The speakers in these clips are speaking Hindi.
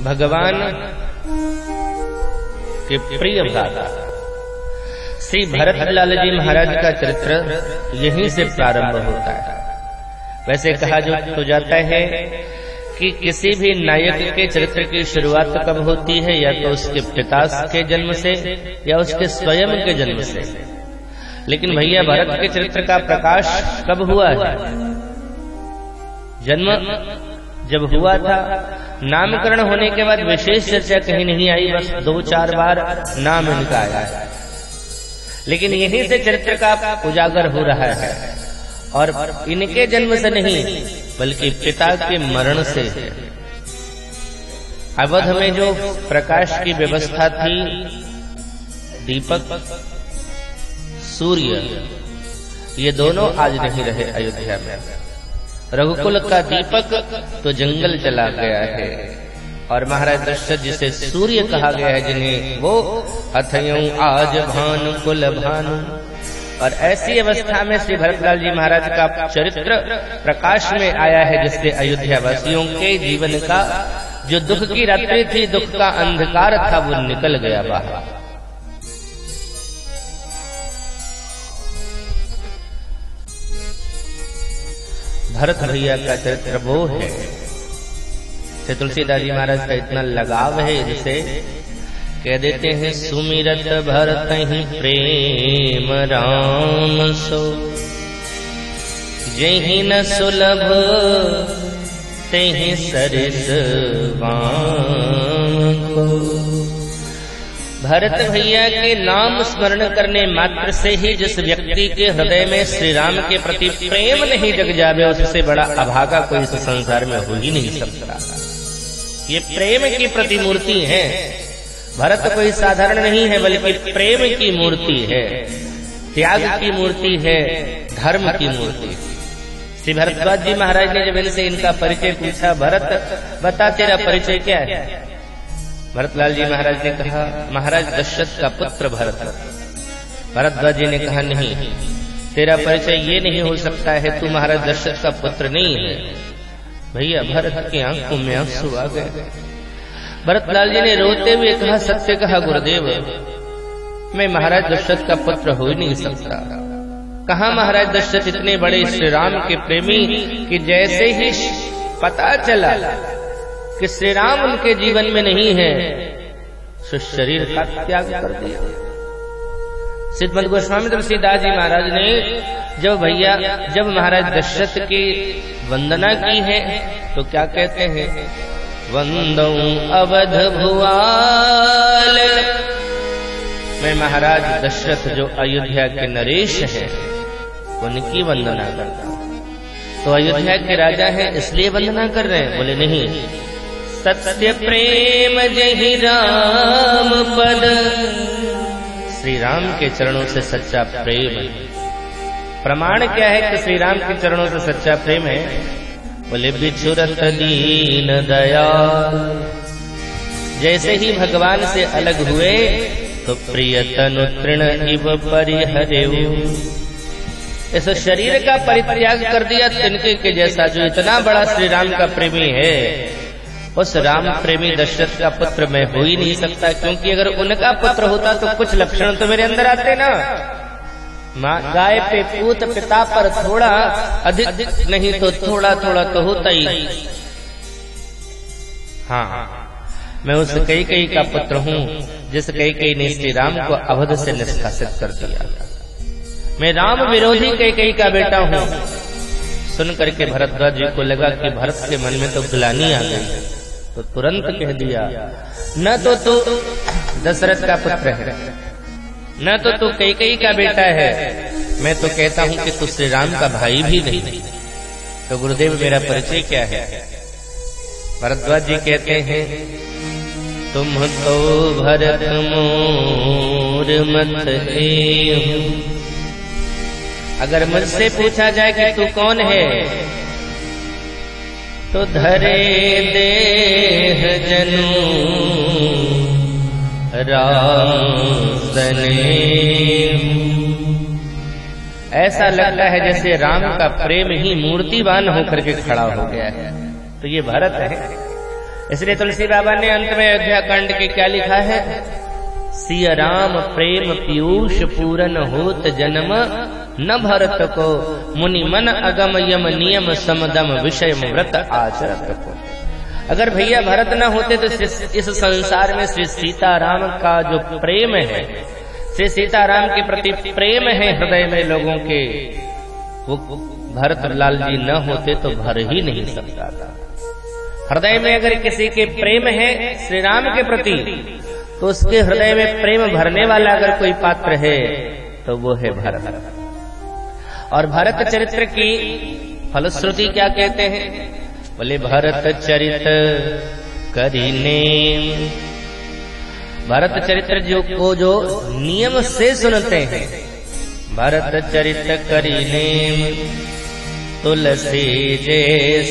भगवान के प्रिय भ्राता श्री भरतलाल जी महाराज का चरित्र यहीं से प्रारंभ होता है। वैसे कहा तो जाता है कि किसी भी नायक के चरित्र की शुरुआत कब होती है, या तो उसके पिता के जन्म से या उसके स्वयं के जन्म से। लेकिन भैया भरत के चरित्र का प्रकाश कब हुआ है? जन्म जब हुआ था, नामकरण होने के बाद विशेष चर्चा कहीं नहीं आई, बस 2-4 बार नाम इनका आया है। लेकिन यहीं से चरित्र का उजागर हो रहा है, और इनके जन्म से नहीं बल्कि पिता के मरण से है। अवध में जो प्रकाश की व्यवस्था थी, दीपक सूर्य, ये दोनों आज नहीं रहे अयोध्या में। रघुकुल का दीपक तो जंगल चला गया है, और महाराज दशरथ जिसे सूर्य कहा गया है, जिन्हें वो अथयों आज भानु कुल भानु। और ऐसी अवस्था में श्री भरतलाल जी महाराज का चरित्र प्रकाश में आया है, जिससे अयोध्या वासियों के जीवन का जो दुख की रात्रि थी, दुख का अंधकार था, वो निकल गया बाहर। भरत भैया का चरित्र वो है, से तुलसीदास जी महाराज का इतना लगाव है, जिसे कह देते हैं सुमिरत भरत ही प्रेम राम सो, जहि न सुलभ तेहि सरिस वाम को। भरत भैया के नाम स्मरण करने मात्र से ही जिस व्यक्ति के हृदय में श्री राम के प्रति प्रेम नहीं जग जावे, उससे बड़ा अभागा कोई इस संसार में हो ही नहीं सकता। ये प्रेम की प्रतिमूर्ति है। भरत कोई साधारण नहीं है, बल्कि प्रेम की मूर्ति है, त्याग की मूर्ति है, धर्म की मूर्ति। श्री भरद्वाज जी महाराज ने जब इनसे इनका परिचय पूछा, भरत बता तेरा परिचय क्या है? भरतलाल जी महाराज ने कहा, महाराज दशरथ का पुत्र भरत। भरद्वाज जी ने कहा, नहीं, तेरा परिचय ये नहीं हो सकता है, तू महाराज दशरथ का पुत्र नहीं है। भैया भरत की आंखों में आंसू आ गए। भरतलाल जी ने रोते हुए कहा, सत्य कहा गुरुदेव, मैं महाराज दशरथ का पुत्र हो ही नहीं सकता। कहा महाराज दशरथ इतने बड़े श्री राम के प्रेमी कि जैसे ही पता चला कि श्री राम उनके जीवन में नहीं है, तो शरीर का त्याग कर दिया। सिद्धमद गोस्वामी तुलसीदास जी महाराज ने जब महाराज दशरथ की वंदना की है, तो क्या कहते हैं? वंदौ अवध भुआल, मैं महाराज दशरथ जो अयोध्या के नरेश हैं, उनकी वंदना करता हूं। तो अयोध्या के राजा हैं इसलिए वंदना कर रहे हैं? बोले नहीं, सत्य प्रेम जहि राम पद, श्री राम के चरणों से सच्चा प्रेम है। प्रमाण क्या है कि श्री राम के चरणों से सच्चा प्रेम है? बोले बिछुरत दीन दयाल, जैसे ही भगवान से अलग हुए तो प्रिय तनु तृण इव परिहरेउ, इस शरीर का परित्याग कर दिया तिनके के जैसा। जो इतना बड़ा श्री राम का प्रेमी है, उस राम प्रेमी दशरथ का पुत्र मैं हो ही नहीं सकता, क्योंकि अगर उनका पुत्र होता तो कुछ लक्षण तो मेरे अंदर आते ना। माँ गाय पे पूत, पिता पर थोड़ा, अधिक नहीं तो थोड़ा थोड़ा तो होता ही। हाँ, मैं उस कैकेयी का पुत्र हूँ जिस कैकेयी ने श्री राम को अवध से निष्कासित कर दिया। मैं राम विरोधी कैकेयी का बेटा हूँ। सुन करके भरद्वाज जी को लगा कि भरत के मन में तो ग्लानि आ गई, तो तुरंत कह दिया, न तो तू दशरथ का पुत्र है, न तो तू कैकेयी का बेटा है, मैं तो कहता हूं कि तू श्री राम का भाई भी नहीं। तो गुरुदेव मेरा परिचय क्या है? भरद्वाज जी कहते हैं, तुम तो भरत मोर मत हे। अगर मुझसे पूछा जाए कि तू कौन है, तो धरे देह जनु राम सने। ऐसा लगता है जैसे राम का प्रेम ही मूर्तिवान होकर के खड़ा हो गया है। तो ये भरत है। इसलिए तुलसी बाबा ने अंत में अयोध्या कांड के क्या लिखा है? सिया राम प्रेम पीयूष पूरन होत जन्म, न भरत को मुनि मन अगम यम नियम समदम विषय व्रत आचरत को। अगर भैया भरत न होते तो इस संसार में श्री सीताराम का जो प्रेम है, श्री सीताराम के प्रति प्रेम है हृदय में लोगों के, वो भरत लाल जी न होते तो भर ही नहीं सकता था। हृदय में अगर किसी के प्रेम है श्री राम के प्रति, तो उसके हृदय में प्रेम भरने वाला अगर कोई पात्र है तो वो है भरत। और भरत चरित्र की फलश्रुति क्या कहते हैं? बोले भरत चरित करीने, भरत चरित्र जो नियम से सुनते हैं, भरत चरित करीने तुलसी जे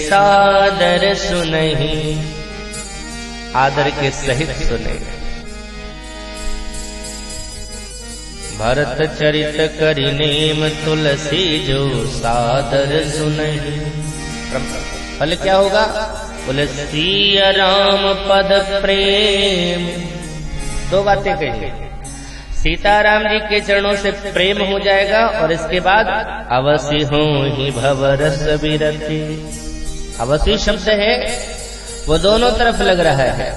सादर सुनहि, आदर के सहित सुने। भरत चरित करीनेम तुलसी जो सादर सुनहि, फल क्या होगा? बोले सिया राम पद प्रेम। दो बातें कही, सीताराम जी के चरणों से प्रेम हो जाएगा और इसके बाद अवश्य हो ही भवरस विरति। अवश्य शब्द है वो दोनों तरफ लग रहा है।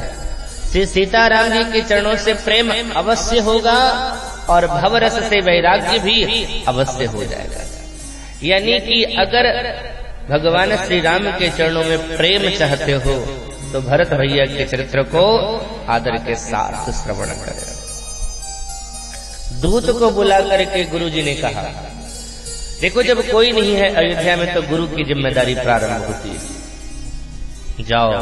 श्री सीताराम जी के चरणों से प्रेम अवश्य होगा और भवरस से वैराग्य भी अवश्य हो जाएगा। यानी कि अगर भगवान श्री राम के चरणों में प्रेम चाहते हो तो भरत भैया के चरित्र को आदर के साथ श्रवण करें। दूत को बुला करके गुरु जी ने कहा, देखो जब कोई नहीं है अयोध्या में तो गुरु की जिम्मेदारी प्रारंभ होती है। जाओ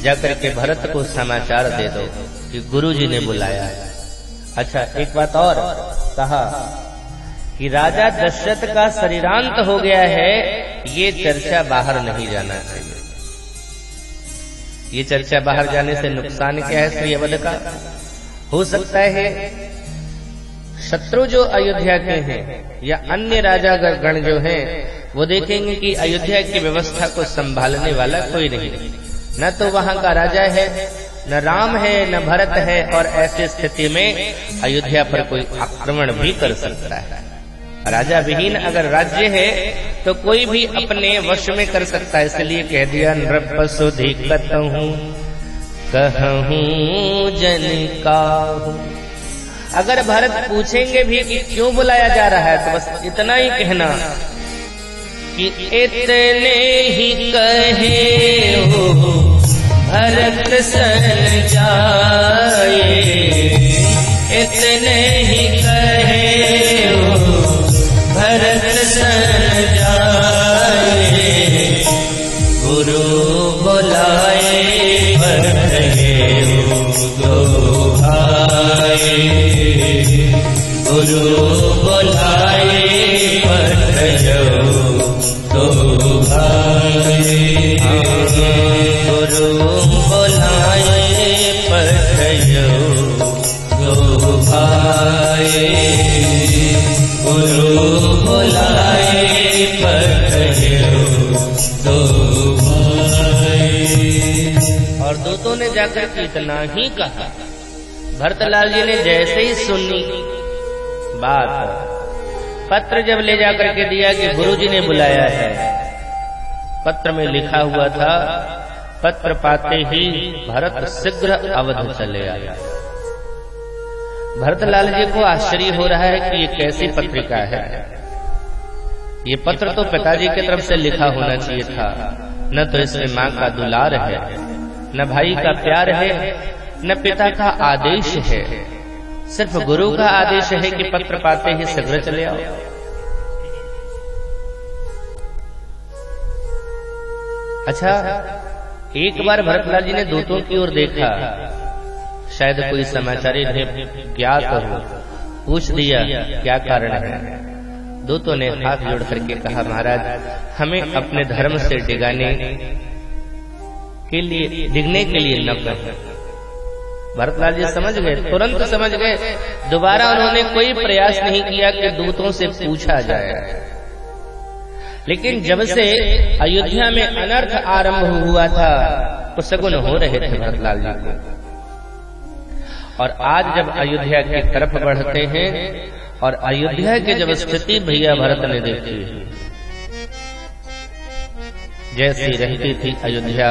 जाकर के भरत को समाचार दे दो कि गुरु जी ने बुलाया। अच्छा एक बात और कहा कि राजा दशरथ का शरीरांत हो गया है, ये चर्चा बाहर नहीं जाना चाहिए। ये चर्चा बाहर जाने से नुकसान क्या है श्री अवध का? हो सकता है शत्रु जो अयोध्या के हैं या अन्य राजा गण जो हैं वो देखेंगे कि अयोध्या की व्यवस्था को संभालने वाला कोई नहीं, न तो वहां का राजा है, न राम है, न भरत है, और ऐसी स्थिति में अयोध्या पर कोई आक्रमण भी कर सकता है। राजा विहीन अगर राज्य है तो कोई भी अपने वश में कर सकता है। इसलिए कह दिया नृप सुधिकत हूँ कहूँ जन काहू। अगर भरत पूछेंगे भी कि क्यों बुलाया जा रहा है तो बस इतना ही कहना कि इतने ही कहे हो भरत सन जाए, इतने ही कहे हो भरत सन जाए, गुरु बुलाए पढ़े दो भाई, गुरु बुलाए पढ़ो दो भाई, गुरु बुलाए पढ़ो दो भाई, गुरु बुलाए पढ़ो दो भाई। और दूतों ने जाकर के इतना ही कहा। भरतलाल जी ने जैसे ही सुनी बात, पत्र जब ले जाकर के दिया कि गुरुजी ने बुलाया है, पत्र में लिखा हुआ था, पत्र पाते ही भरत शीघ्र अवध चले आया। भरतलाल जी को आश्चर्य हो रहा है कि ये कैसी पत्रिका है। ये पत्र तो पिताजी की तरफ से लिखा होना चाहिए था, न तो इसमें माँ का दुलार है, न भाई का प्यार है, न पिता का आदेश है। सिर्फ गुरु का आदेश है कि पत्र पाते ही शीघ्र चले आओ। अच्छा एक बार भरतलाल जी ने दूतों की ओर देखा, शायद कोई समाचार इन्हें ज्ञात हो, पूछ दिया क्या कारण है। दूतों ने हाथ जोड़ करके कहा, महाराज हमें अपने धर्म से डिगने के लिए न कहें। भरतलाल जी समझ गए, तुरंत समझ गए। दोबारा उन्होंने कोई प्रयास नहीं किया कि दूतों से पूछा जाए। लेकिन जब से अयोध्या में अनर्थ आरंभ हुआ था तो शगुन हो रहे थे भरतलाल जी को। और आज जब अयोध्या की तरफ बढ़ते हैं और अयोध्या की जब स्थिति भैया भरत ने देखी, जैसी रहती थी अयोध्या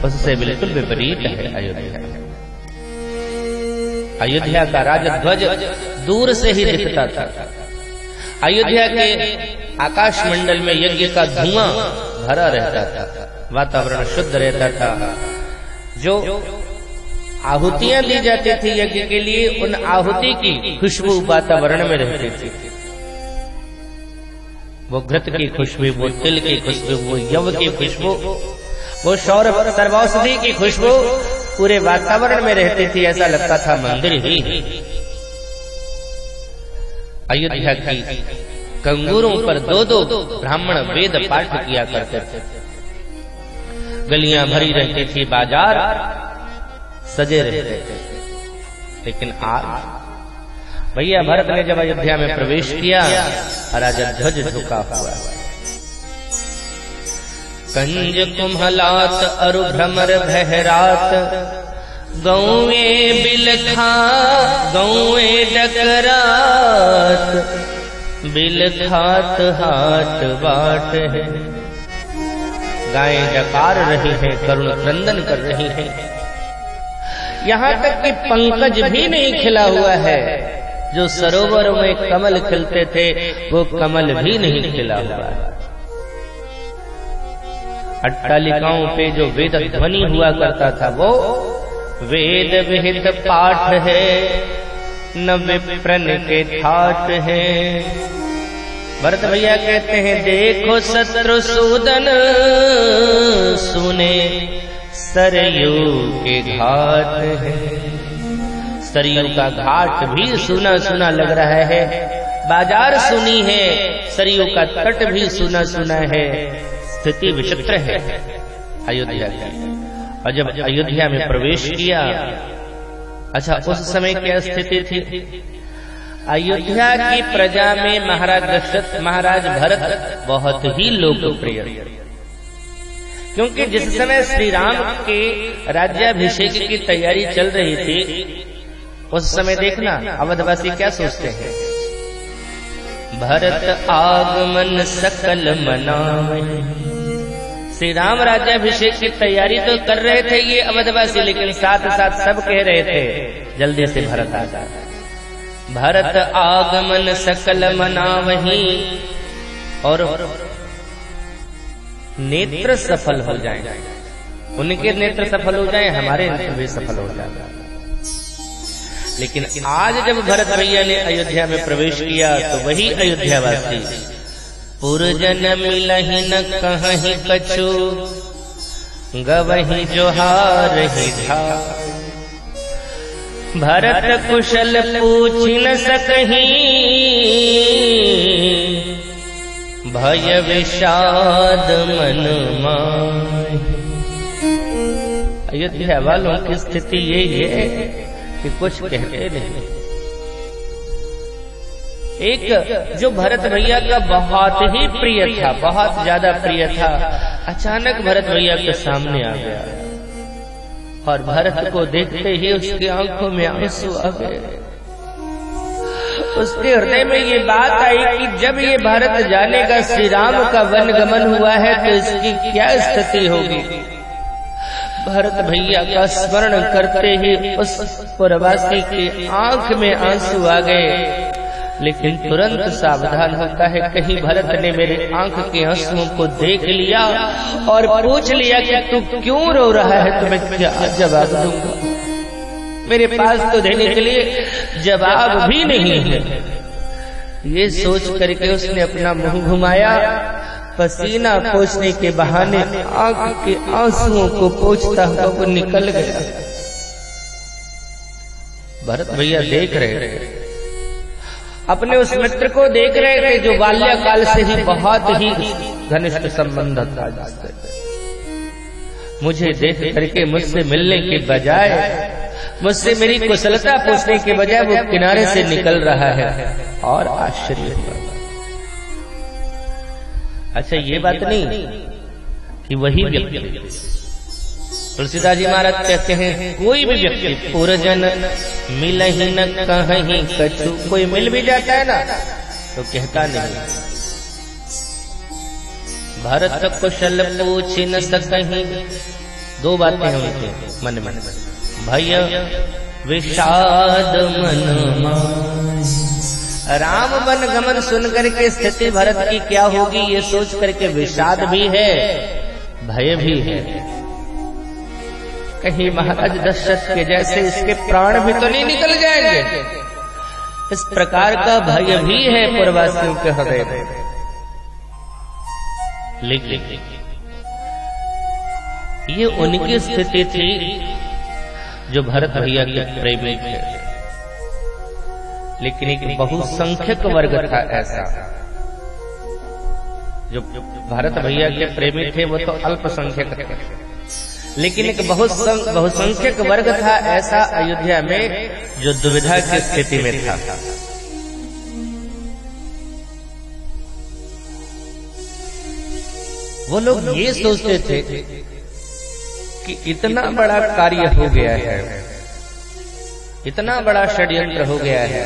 उससे बिल्कुल विपरीत है अयोध्या। अयोध्या का राजध्वज दूर से ही दिखता था। अयोध्या के आकाश मंडल में यज्ञ का धुआं भरा रहता था, वातावरण शुद्ध रहता था। जो आहुतियां दी जाती थी यज्ञ के लिए, उन आहुति की खुशबू वातावरण में रहती थी। वो घृत की खुशबू, वो तिल की खुशबू, वो यव की खुशबू, वो सर्वौषधि की खुशबू पूरे वातावरण में रहती थी। ऐसा लगता था मंदिर ही। अयोध्या की कंगूरों पर दो दो ब्राह्मण वेद पाठ किया करते थे। गलियां भरी रहती थी, बाजार सजे रहते थे। लेकिन आज भैया भरत ने जब अयोध्या में प्रवेश किया, राजध्वज झुका हुआ, कंज कुम्हलात अरु भ्रमर भहरात, गौए बिलखा गौए डकरात, बिलखात हाट बाट है। गायें डकार रही हैं, करुण क्रंदन कर रही हैं। यहाँ तक कि पंकज भी नहीं खिला हुआ है। जो सरोवरों में कमल खिलते थे वो कमल भी नहीं खिला हुआ है। अट्टालिकाओं पे जो वेद ध्वनि हुआ करता था वो वेद विहित पाठ है, न विप्रन के ठाठ है। भरत भैया कहते हैं, देखो शत्रुसूदन सुने सरयू के घाट है। सरयू का घाट भी सुना सुना लग रहा है, बाजार सुनी है, सरयू का तट भी सुना सुना है। स्थिति विचित्र है अयोध्या की। और जब अयोध्या में प्रवेश किया, अच्छा उस समय क्या स्थिति थी? अयोध्या की प्रजा में महाराज दशरथ, महाराज भरत बहुत ही लोकप्रिय, क्योंकि जिस समय श्री राम के राज्याभिषेक की तैयारी चल रही थी, उस समय देखना अवधवासी क्या सोचते हैं, भरत आगमन सकल मनावे। श्री राम राज्याभिषेक की तैयारी तो कर रहे थे ये अवधवासी, लेकिन साथ साथ सब कह रहे थे जल्दी से भरत आ जाए। भरत आगमन सकल मनावही, और नेत्र सफल हो जाए, उनके नेत्र सफल हो जाए, हमारे नेत्र भी सफल हो जाए। लेकिन आज जब भरत भैया ने अयोध्या में प्रवेश किया तो वही अयोध्यावासी पुरजन मिलहि न कहीं कछु, गवहि जोहार ही था। भरत कुशल पूछ न सकहीं, भय विषाद मन माहि। अयोध्या वालों की स्थिति यही है कि कुछ कहते नहीं। एक जो भरत भैया का बहुत ही प्रिय था, बहुत ज्यादा प्रिय था, अचानक भरत भैया के सामने आ गया और भरत को देखते ही उसकी आंखों में आंसू आ गए। उसके हृदय में ये बात आई कि जब ये भारत जानेगा श्री राम का वनगमन हुआ है तो इसकी क्या स्थिति होगी। भरत भैया का स्मरण करते ही उस पुरवासी की आंख में आंसू आ गए, लेकिन तुरंत सावधान होता है, कहीं भरत ने मेरे आंख के आंसुओं को देख लिया और पूछ लिया कि तू क्यों रो रहा है, तो मैं क्या जवाब दूंगा। मेरे पास तो देने के लिए जवाब भी नहीं है। ये सोच करके उसने अपना मुंह घुमाया, पसीना पोंछने के बहाने आंख के आंसुओं को पोंछता हुआ वो निकल गया। भरत भैया देख रहे थे, अपने उस मित्र को देख रहे थे जो बाल्यकाल से ही बहुत ही घनिष्ठ संबंध था जिससे। मुझे देख करके मुझसे मिलने के बजाय, मुझसे मेरी कुशलता पूछने के बजाय वो किनारे से निकल रहा है, और आश्चर्य हुआ। अच्छा ये बात नहीं कि वही व्यक्ति, तुलसीदास जी महाराज कहते हैं कोई भी व्यक्ति पुरजन मिलहि न कहीं कछु, कोई मिल भी जाता है ना तो कहता नहीं भरत कुशल पूछ न सकहीं। दो बातें हैं उनके मन में, भय विषाद मन राम वन गमन सुन करके स्थिति भरत की क्या होगी ये सोच करके विषाद भी है, भय भी है। कहीं महाराज दशरथ के जैसे इसके प्राण भी तो नहीं निकल जाएंगे, इस प्रकार का भय भी है पुरवासियों के हृदय में। लेकिन ये उनकी स्थिति थी जो भरत भैया के प्रेमी थे, लेकिन एक बहुसंख्यक वर्ग था ऐसा। जो भरत भैया के प्रेमी थे वो तो अल्पसंख्यक थे, लेकिन एक बहुसंख्यक वर्ग था ऐसा अयोध्या में जो दुविधा की स्थिति में था। वो लोग ये सोचते थे कि इतना बड़ा कार्य हो गया है, इतना बड़ा षड्यंत्र हो गया है,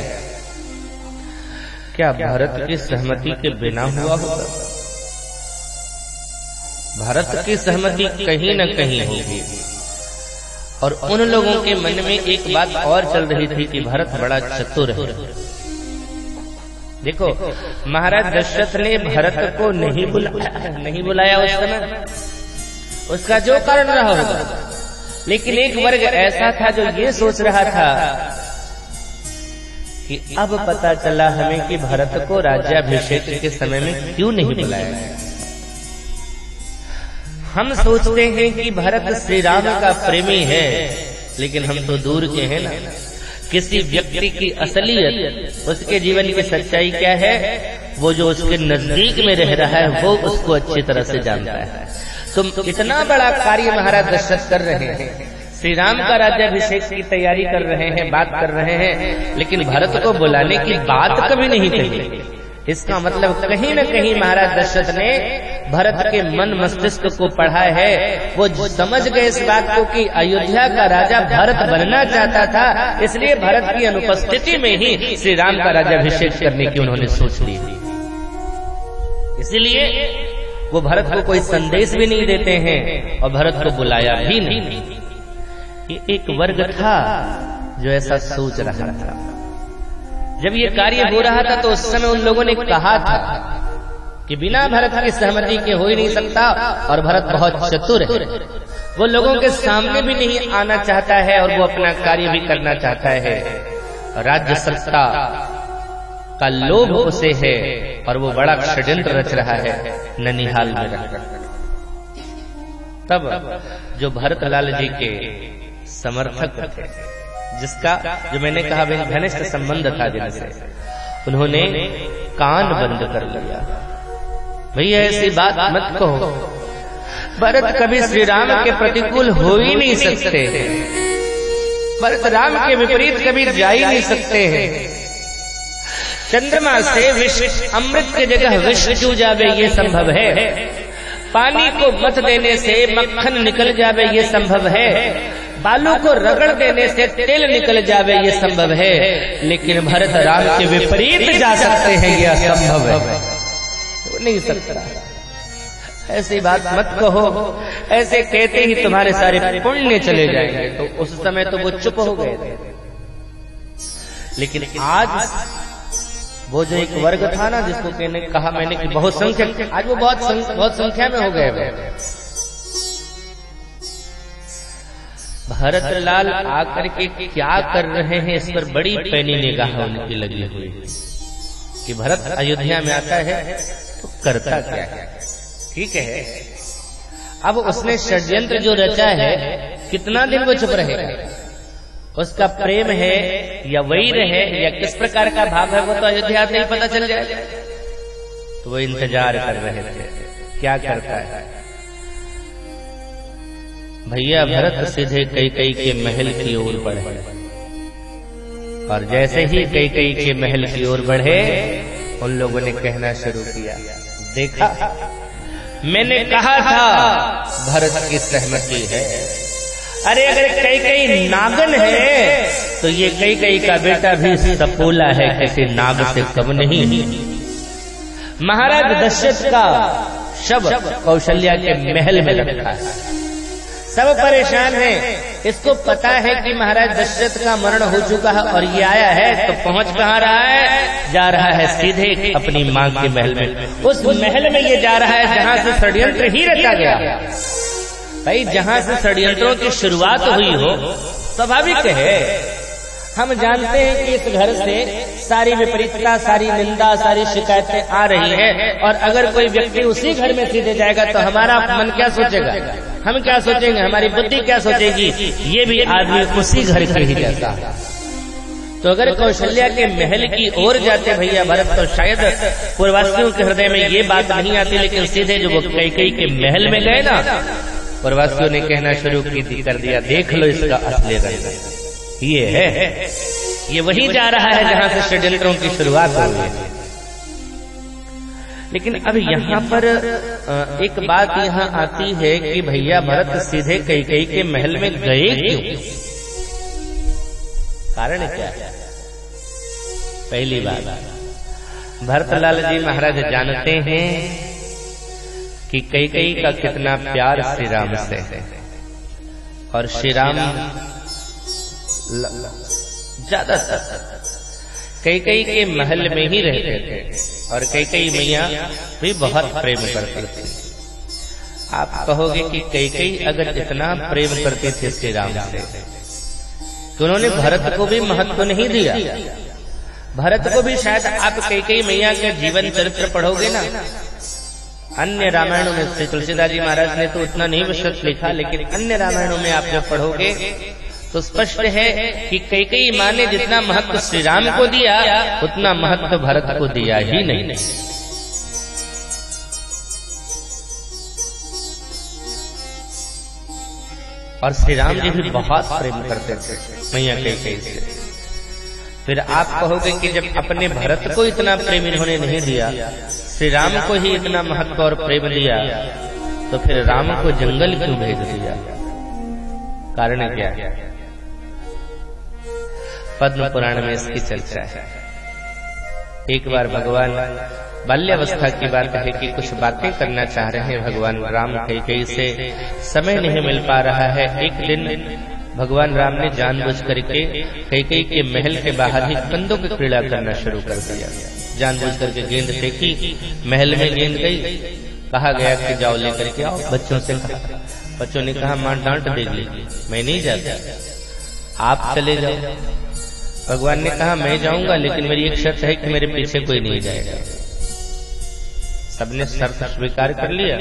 क्या भारत की सहमति के बिना हुआ होगा? भारत की सहमति कहीं न कहीं होगी। और उन लोगों के मन में एक बात और चल रही थी कि भारत बड़ा चतुर है। देखो महाराज दशरथ ने भरत को नहीं बुलाया उस समय, उसका जो कारण रहा होगा, लेकिन एक वर्ग ऐसा था जो ये सोच रहा था कि अब पता चला हमें कि भरत को राज्याभिषेक के समय में क्यों नहीं बुलाया। हम सोचते हैं कि भरत श्री राम का प्रेमी है, लेकिन हम तो दूर के हैं ना। किसी व्यक्ति की असलियत, उसके जीवन की सच्चाई क्या है, वो जो उसके नजदीक में रह रहा है वो उसको अच्छी तरह से जानता है। तुम इतना बड़ा कार्य महाराज दशरथ कर रहे हैं, श्री राम का राज्याभिषेक की तैयारी कर रहे हैं, बात कर रहे हैं, लेकिन भरत को बुलाने की बात कभी नहीं कही। इसका मतलब कहीं न कहीं महाराज दशरथ ने भरत के मन मस्तिष्क को पढ़ा है। वो समझ गए इस बात को कि अयोध्या का राजा भरत बनना चाहता था, इसलिए भरत की अनुपस्थिति में ही श्री राम का राज्याभिषेक करने की उन्होंने सोच ली। इसीलिए वो भरत को कोई संदेश भी नहीं देते हैं और भरत को बुलाया भी नहीं। ये एक वर्ग था जो ऐसा सोच रहा था। जब ये कार्य हो रहा था तो उस समय उन लोगों ने कहा था कि बिना भरत की सहमति के हो ही नहीं सकता, और भरत बहुत चतुर है, वो लोगों के सामने भी नहीं आना चाहता है और वो अपना कार्य भी करना चाहता है। राज्य सत्ता का लोभ उसे है और वो बड़ा षड्यंत्र रच रहा है ननिहाल में रहकर। तब जो भरत लाल जी के समर्थक थे, जिसका जो मैंने कहा घनिष्ठ संबंध था जिनसे, उन्होंने कान बंद कर लिया। भैया ऐसी बात मत कहो, भरत कभी श्री राम के प्रतिकूल हो ही नहीं सकते, भरत राम के विपरीत कभी जा ही नहीं सकते हैं। चंद्रमा से विष अमृत की जगह विष चू जावे ये संभव है, पानी को मत देने से मक्खन निकल जावे ये संभव है, बालू को रगड़ देने से तेल निकल जावे ये संभव है, लेकिन भरत राम के विपरीत जा सकते हैं ये असंभव है, हो नहीं सकता। ऐसी बात मत कहो, ऐसे कहते ही तुम्हारे सारे पुण्य चले जाएंगे। तो उस समय तो वो चुप हो गए थे, लेकिन आज वो जो एक वर्ग था ना, जिसको कहने कहा मैंने कि बहुसंख्यक, आज वो बहुत संख्या में हो गए। भरत लाल आकर के क्या कर रहे हैं इस पर बड़ी पैनी निगाह उनकी लगी हुई कि भरत अयोध्या में आता है तो करता क्या है। ठीक है, अब उसने षड्यंत्र जो रचा है, कितना दिन वो चुप रहेगा? उसका प्रेम है या वैर है या किस प्रकार का भाव है, वो तो अयोध्या से ही पता चल जाएगा। तो वो इंतजार कर रहे थे क्या करता है। भैया भरत सीधे कैकेयी के महल की ओर बढ़े, और जैसे ही कैकेयी के महल की ओर बढ़े, उन लोगों ने कहना शुरू किया, देखा, मैंने कहा था भरत की सहमति है। अरे अगर कैकेयी नागन है तो ये कैकेयी का बेटा भी सपोला है, किसी नाग से कम नहीं। महाराज दशरथ का शव कौशल्या के महल में रखा है, सब परेशान हैं। इसको पता है कि महाराज दशरथ का मरण हो चुका है और ये आया है, तो पहुंच कहाँ रहा है? जा रहा है सीधे अपनी मां के महल में। उस महल में ये जा रहा है जहां से षड्यंत्र ही रचा गया। भाई जहां से षड्यंत्रों की शुरुआत हुई हो, स्वाभाविक है। हम जानते हैं कि इस घर से सारी विपरीतता, सारी निंदा, सारी शिकायतें आ रही हैं, और अगर कोई व्यक्ति उसी घर में सीधे जाएगा तो हमारा मन क्या सोचेगा, हम क्या सोचेंगे, हमारी बुद्धि क्या सोचेगी, ये भी आदमी उसी घर के ही जैसा। तो अगर कौशल्या के महल की ओर जाते भैया भरत, तो शायद पूर्ववासियों के हृदय में ये बात नहीं आती, लेकिन सीधे जो वो कैकेयी के महल में गए ना, पूर्ववासियों ने कहना शुरू कर दिया, देख लो इसका असली रंग ये है, ये वही जा रहा है जहां से षड्यंत्रों की शुरुआत हुई है। लेकिन अब यहाँ पर एक बात यहाँ आती है कि भैया भरत सीधे कैकेयी के महल में गए क्यों? कारण क्या है? पहली बात, भरतलाल जी महाराज जानते हैं कि कैकेयी का कितना प्यार श्री राम से है, और श्री राम ज्यादातर कैकेयी के महल में ही रहते थे, और कैकेयी मैया भी बहुत प्रेम करती थी। आप कहोगे कि कैकेयी अगर इतना प्रेम करते थे श्री राम से, तो उन्होंने भरत को भी महत्व नहीं दिया। भरत को भी शायद आप कैकेयी मैया के जीवन चरित्र पढ़ोगे ना, अन्य रामायणों में, श्री तुलसीदास जी महाराज ने तो उतना नहीं विस्तृत लिखा, लेकिन अन्य रामायणों में आप जब पढ़ोगे तो स्पष्ट है कि कैकेयी मां ने जितना महत्व श्री राम को दिया, उतना महत्व भरत को दिया ही नहीं। और श्री राम जी भी बहुत प्रेम करते थे मैया कैकेयी से। फिर आप कहोगे कि जब अपने भरत को इतना प्रेम इन्होंने नहीं दिया, श्री राम को ही इतना महत्व और प्रेम दिया, तो फिर राम को जंगल क्यों भेज दिया? कारण क्या है? पद्म पुराण में इसकी चर्चा है। एक बार भगवान बाल्यावस्था की बात है कि कुछ बातें करना चाह रहे हैं भगवान राम, कैकेयी से समय नहीं मिल पा रहा है। एक दिन भगवान राम ने जानबूझ करके कैकेयी के महल के बाहर ही कंधों की क्रीड़ा करना शुरू कर दिया। जानबूझ करके गेंद फेंकी, महल में गेंद गई, कहा गया कि जाओ लेकर के आओ। बच्चों से कहा, बच्चों ने कहा मां डांट देगी, मैं नहीं जाता, आप चले जाओ। भगवान ने कहा मैं जाऊंगा, लेकिन मेरी एक शर्त है कि मेरे पीछे कोई नहीं जाएगा। सबने शर्त स्वीकार कर लिया।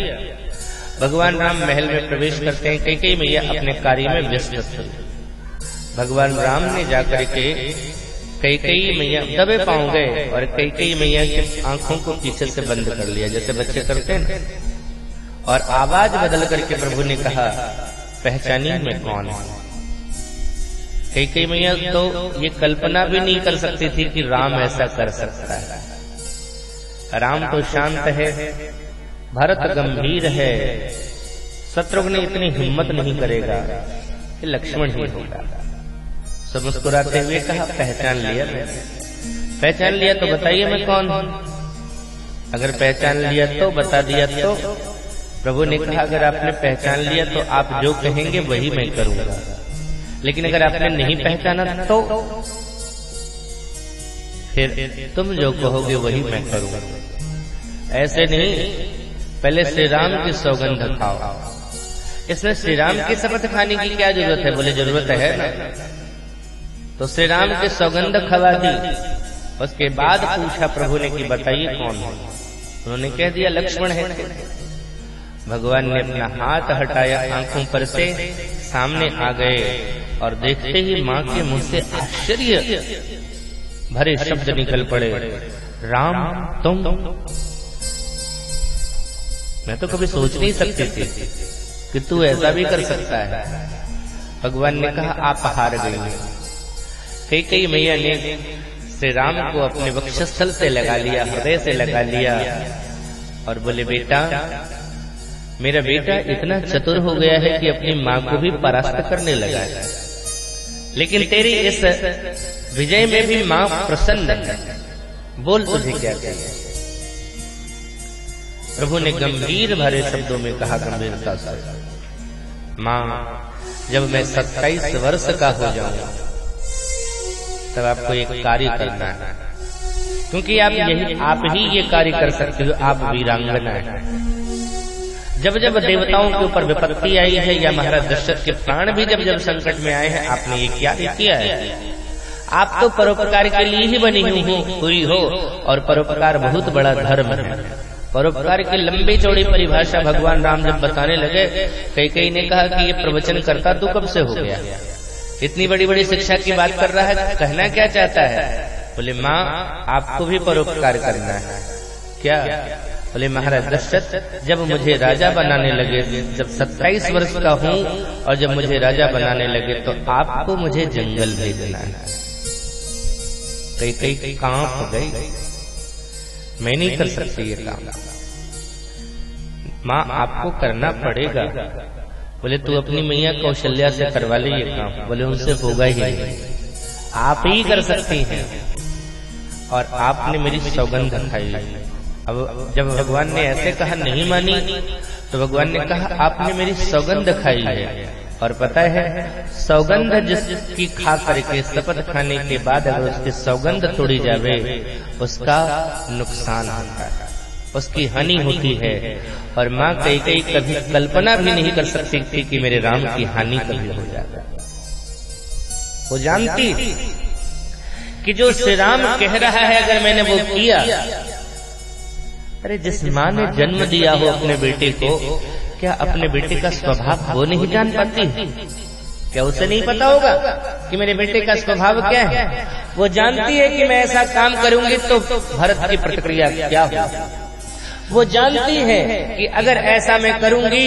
भगवान राम महल में प्रवेश करते हैं, कैकेयी मैया अपने कार्य में व्यस्त थी। भगवान राम ने जाकर के कैकेयी मैया दबे पांव गए और कैकेयी मैया की आंखों को पीछे से बंद कर लिया, जैसे बच्चे करते हैं, और आवाज बदल करके प्रभु ने कहा पहचानिए मैं कौन हूं। कैकेयी मैया तो ये कल्पना भी नहीं कर सकती थी कि राम ऐसा कर सकता है। राम तो शांत है, भरत गंभीर है, शत्रुघ्न इतनी हिम्मत नहीं करेगा, ये लक्ष्मण ही होगा। सब मुस्कुराते हुए कहा पहचान लिया मैंने। पहचान लिया तो बताइए मैं कौन हूं। अगर पहचान लिया तो बता दिया तो। प्रभु ने कहा अगर आपने पहचान लिया तो आप जो कहेंगे वही मैं करूंगा, लेकिन अगर आपने नहीं पहचाना तो फिर तुम जो कहोगे वही मैं करूंगा। ऐसे नहीं, पहले श्री राम की सौगंध खाओ। इसमें श्री राम की शपथ खाने की क्या जरूरत है? बोले जरूरत है ना। तो श्री राम की सौगंध खवा दी। उसके बाद पूछा प्रभु ने कि बताइए कौन है। उन्होंने कह दिया लक्ष्मण है। भगवान ने अपना हाथ हटाया, आंखों पर से सामने आ गए और देखते ही मां के मुंह से आश्चर्य भरे शब्द निकल पड़े, राम तुम। मैं तो कभी सोच नहीं सकती थी कि तू ऐसा भी कर सकता है। भगवान ने कहा आप हार गई। कैकेयी मैया ने श्री राम को अपने वक्षस्थल से लगा लिया, हृदय से लगा लिया और बोले बेटा, मेरा बेटा इतना चतुर हो गया है कि अपनी माँ को भी परास्त करने लगा है, लेकिन तेरी इस विजय में भी माँ प्रसन्न है, बोल तुझे क्या चाहिए। प्रभु ने गंभीर भरे शब्दों में कहा, गंभीरता से, माँ जब मैं 27 वर्ष का हो जाऊंगा तब आपको एक कार्य करना है, क्योंकि आप ही ये कार्य कर सकते हो, आप वीरांगना है। जब जब देवताओं के ऊपर विपत्ति आई है या महाराज दशरथ के प्राण भी जब जब संकट में आए हैं, आपने ये क्या किया है? आप तो परोपकार के लिए ही बनी हुई हो, और परोपकार बहुत बड़ा धर्म है। परोपकार की लंबी चौड़ी परिभाषा भगवान राम जब बताने लगे, कई ने कहा कि ये प्रवचन करता तू कब से हो गया, इतनी बड़ी बड़ी शिक्षा की बात कर रहा है, कहना क्या चाहता है? बोले माँ आपको भी परोपकार करना है। क्या? बोले महाराज दशरथ जब मुझे राजा बनाने लगे, जब 27 वर्ष का हूँ और जब मुझे राजा बनाने लगे, तो आपको मुझे जंगल भेजना है। कई कांप गई, मैं नहीं कर सकती ये काम, माँ आपको करना पड़ेगा। बोले तू अपनी मैया कौशल्या से करवा ले ये काम। बोले उनसे होगा ही नहीं, आप ही कर सकती हैं, और आपने मेरी सौगंध खाई। अब जब भगवान ने ऐसे कहा, नहीं मानी, तो भगवान ने कहा आपने मेरी सौगंध खाई है, और पता है सौगंध जिसकी खा करके शपथ खाने के बाद अगर उसकी सौगंध तोड़ी जावे उसका नुकसान होता है, उसकी हानि होती है। और माँ कई कभी कल्पना भी नहीं कर सकती थी कि मेरे राम की हानि कभी हो जाए। वो जानती कि जो श्री राम कह रहा है अगर मैंने वो किया, अरे जिस माँ ने जन्म दिया हो अपने बेटे को, क्या अपने बेटे का स्वभाव वो नहीं जान पाती? क्या उसे नहीं पता होगा कि मेरे बेटे का स्वभाव क्या है? वो जानती है कि मैं ऐसा काम करूंगी तो भरत की प्रतिक्रिया क्या होगी। वो जानती है कि अगर ऐसा मैं करूंगी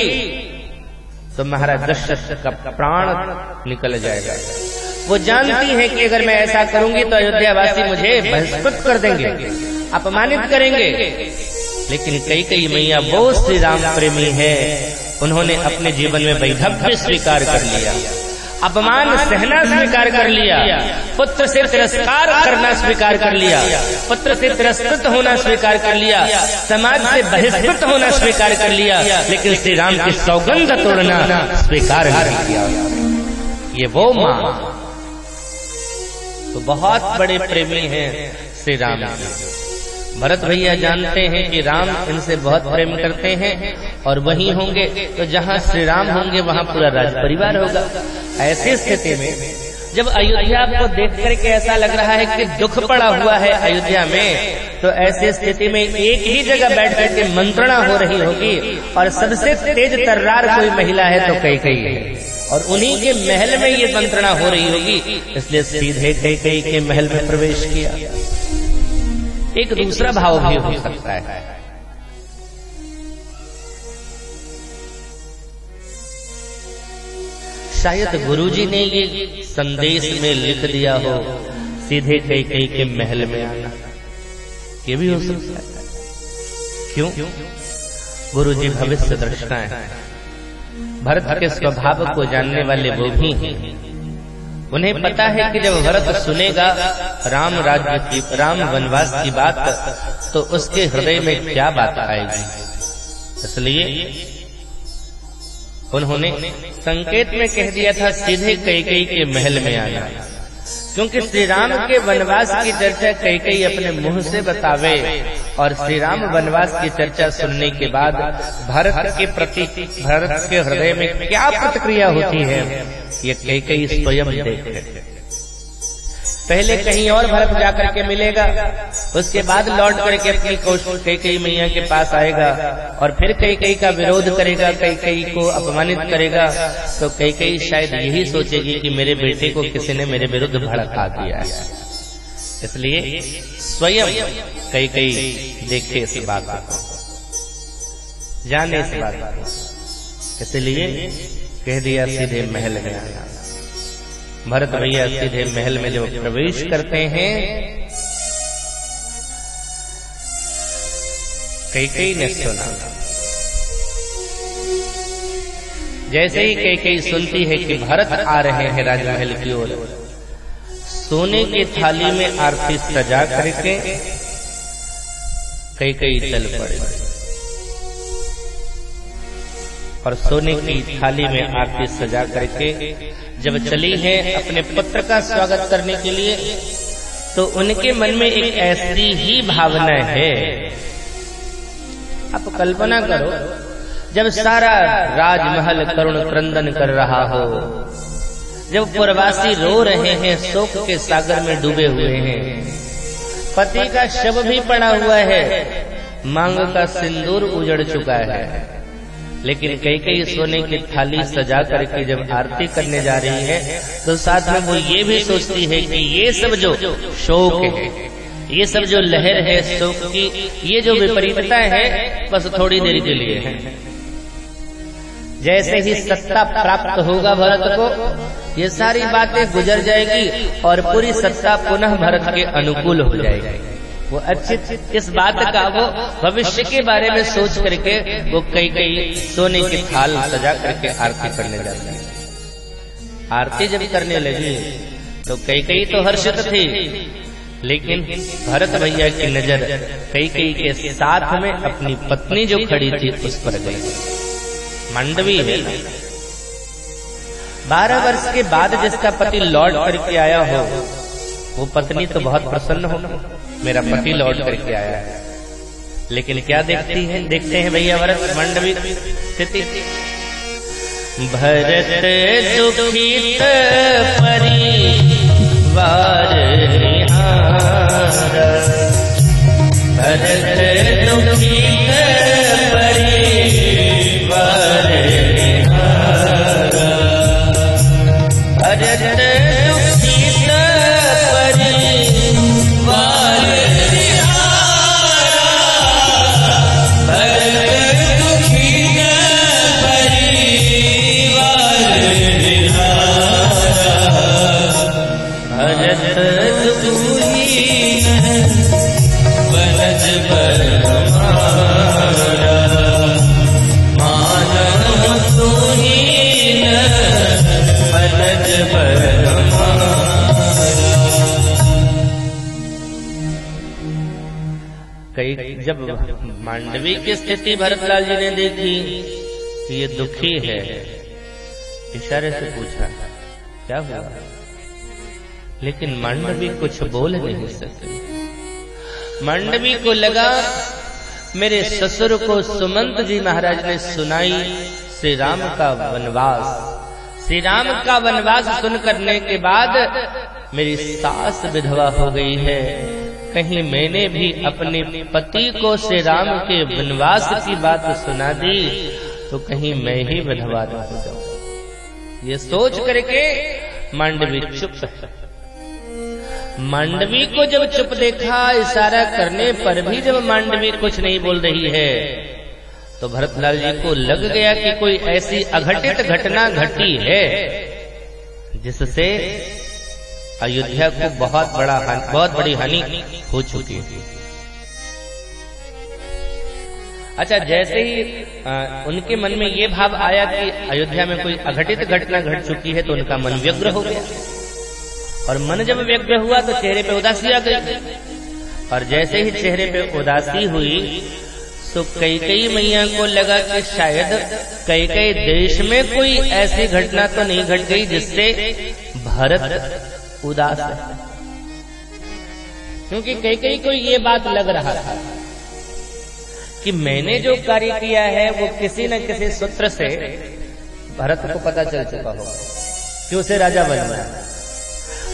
तो महाराज दशरथ का प्राण निकल जाएगा। वो जानती है कि अगर मैं ऐसा करूंगी तो अयोध्यावासी मुझे बहिष्कृत कर देंगे, अपमानित करेंगे। लेकिन कई मैया बहुत श्री राम प्रेमी है, उन्होंने अपने जीवन में वैधव्य स्वीकार कर लिया, अपमान सहना स्वीकार कर लिया, पुत्र से तिरस्कार करना स्वीकार कर लिया, पुत्र से तिरस्कृत होना स्वीकार कर लिया, समाज से बहिष्कृत होना स्वीकार कर लिया, लेकिन श्री राम की सौगंध तोड़ना स्वीकार नहीं किया। ये वो माँ तो बहुत बड़े प्रेमी हैं श्री राम। भरत भैया जानते हैं कि राम इनसे बहुत प्रेम करते हैं, और वहीं होंगे तो जहाँ श्री राम होंगे वहाँ पूरा राज परिवार होगा। ऐसी स्थिति में जब अयोध्या को देख करके ऐसा लग रहा है कि दुख पड़ा हुआ है अयोध्या में, तो ऐसी स्थिति में एक ही जगह बैठ करके मंत्रणा हो रही होगी, और सबसे तेज तर्रार कोई महिला है तो कई है, और उन्हीं के महल में ये मंत्रणा हो रही होगी। इसलिए सीधे कई के महल में प्रवेश किया। एक दूसरा भाव भी हो सकता है, शायद गुरुजी ने ये संदेश में लिख दिया हो, सीधे कई के महल में आना, ये भी हो सकता है। क्यों? गुरुजी भविष्य दृष्टा है, भरत के स्वभाव को जानने वाले वो भी हैं। उन्हें पता है कि जब भरत सुनेगा राम राज्य की, राम वनवास की बात, तो उसके हृदय में क्या बात आएगी। इसलिए उन्होंने संकेत में कह दिया था सीधे कई के महल में आना, क्योंकि श्री राम के वनवास की चर्चा कई अपने मुंह से बतावे, और श्री राम वनवास की चर्चा सुनने के बाद भरत के प्रति भरत के हृदय में क्या प्रतिक्रिया होती है ये कई स्वयं देखे। पहले कहीं और भरत जाकर के मिलेगा, उसके बाद लौट करके अपनी कई मैया के पास आएगा, और फिर कई का विरोध करेगा, कई को अपमानित करेगा, तो कई शायद यही सोचेगी कि मेरे बेटे को किसी ने मेरे विरुद्ध भड़का दिया है। इसलिए स्वयं कई देखे इस बात को, जाने इस बात को, इसलिए कह दिया सीधे महल में आना। भरत भैया सीधे महल में जब प्रवेश करते हैं, कैकेयी ने सुना। जैसे ही कैकेयी सुनती है कि भरत आ रहे हैं राजमहल की ओर, सोने की थाली में आरती सजा करके कैकेयी चल पड़े और सोने की थाली में आरती सजा करके जब चली है अपने पुत्र का स्वागत करने के लिए, तो उनके मन में एक ऐसी ही भावना है। आप कल्पना करो, जब सारा राजमहल करुण क्रंदन कर रहा हो, जब पुरवासी रो रहे हैं, शोक के सागर में डूबे हुए हैं, पति का शव भी पड़ा हुआ है, मांग का सिंदूर उजड़ चुका है, लेकिन कैकेयी सोने की थाली सजा करके जब आरती करने जा रही है, तो साथ में वो ये भी सोचती है कि ये सब जो शोक है, ये सब जो लहर है शोक की, ये जो विपरीतता है, बस थोड़ी देर के लिए है। जैसे ही सत्ता प्राप्त होगा भरत को, ये सारी बातें गुजर जाएगी और पूरी सत्ता पुनः भरत के अनुकूल हो जाएगी। वो अच्छी इस बात का वो भविष्य के बारे में सोच करके वो कैकेयी सोने की थाल सजा करके आरती करने जाती है। आरती जब करने लगी तो कैकेयी तो हर्षित थी, लेकिन भरत भैया की नजर कैकेयी के साथ में अपनी पत्नी जो खड़ी थी उस पर गई। मांडवी है, 12 वर्ष के बाद जिसका पति लौट करके आया हो, वो पत्नी तो बहुत प्रसन्न हो, मेरा पति लौट करके आया है। लेकिन क्या देखते हैं भैया भरत मांडवी स्थिति, भरत दुखित परिवार निहारा, भरत दुखित परिवार निहारा, भरत दुखित परिवार निहारा, भरत दुखित परिवार निहारा, भरत दुखित बनज पर हमारा, मानव तुहीन बनज पर हमारा। जब मांडवी की स्थिति भरतलाल जी ने देखी कि ये दुखी है, इशारे से पूछा क्या हुआ, लेकिन मांडवी कुछ बोल नहीं सकी। मांडवी को लगा मेरे ससुर को सुमंत जी महाराज ने सुनाई श्री राम का वनवास। श्री राम का वनवास सुन करने के बाद मेरी सास विधवा हो गई है, कहीं मैंने भी अपने पति को श्री राम के वनवास की बात सुना दी तो कहीं मैं ही विधवा न हो जाऊं। ये सोच करके मांडवी चुप। मांडवी को जब चुप देखा, इशारा करने पर भी जब मांडवी कुछ नहीं बोल रही है, तो भरतलाल जी को लग गया कि कोई ऐसी अघटित घटना घटी है जिससे अयोध्या को बहुत बड़ी हानि हो चुकी है। अच्छा, जैसे ही उनके मन में ये भाव आया कि अयोध्या में कोई अघटित घटना घट चुकी है, तो उनका मन व्यग्र हो गया, और मन जब व्यग्र हुआ तो चेहरे पे उदासी आ गई, और जैसे ही चेहरे पे उदासी हुई तो कैकेयी मैया को लगा कि शायद कैकेयी देश में कोई ऐसी घटना तो नहीं घट गई जिससे भरत उदास है, क्योंकि कैकेयी को ये बात लग रहा था कि मैंने जो कार्य किया है वो किसी न किसी सूत्र से भरत को पता चल चुका होगा कि उसे राजा बनना है।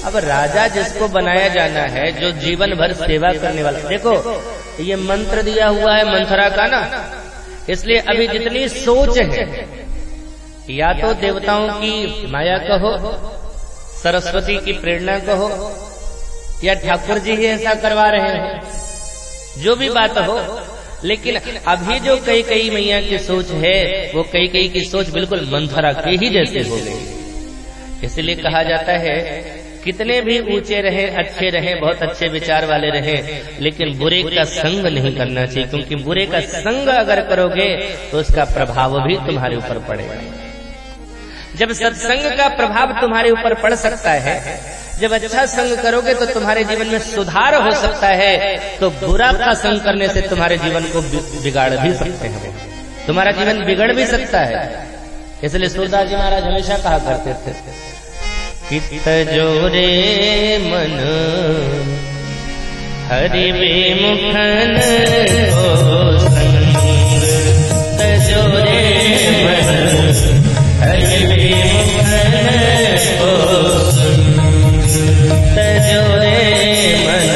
अब राजा जिसको बनाया जाना है, जो जीवन भर सेवा करने वाला, देखो ये मंत्र दिया हुआ है मंथरा का ना, इसलिए अभी जितनी सोच है, या तो देवताओं की माया कहो, सरस्वती की प्रेरणा कहो, या ठाकुर जी ही ऐसा करवा रहे हैं, जो भी बात हो, लेकिन अभी जो कैकेयी मैया की सोच है वो कैकेयी की सोच बिल्कुल मंथरा की ही जैसे हो गई। इसलिए कहा जाता है कितने भी ऊंचे रहे, अच्छे रहे, बहुत अच्छे विचार वाले रहे, लेकिन बुरे का संग नहीं करना चाहिए, क्योंकि बुरे का संग अगर करोगे तो उसका प्रभाव भी तुम्हारे ऊपर पड़ेगा। जब सत्संग का प्रभाव तुम्हारे ऊपर पड़ सकता है, जब अच्छा संग करोगे तो तुम्हारे जीवन में सुधार हो सकता है, तो बुरा का संग करने से तुम्हारे जीवन को बिगाड़ भी सकते हैं, तुम्हारा जीवन बिगड़ भी सकता है। इसलिए सूरदास जी महाराज हमेशा कहा करते थे, कित जोरे मन हरि विमुखन को संग, तजोरे मन हरि विमुखन को संग, तजोरे मन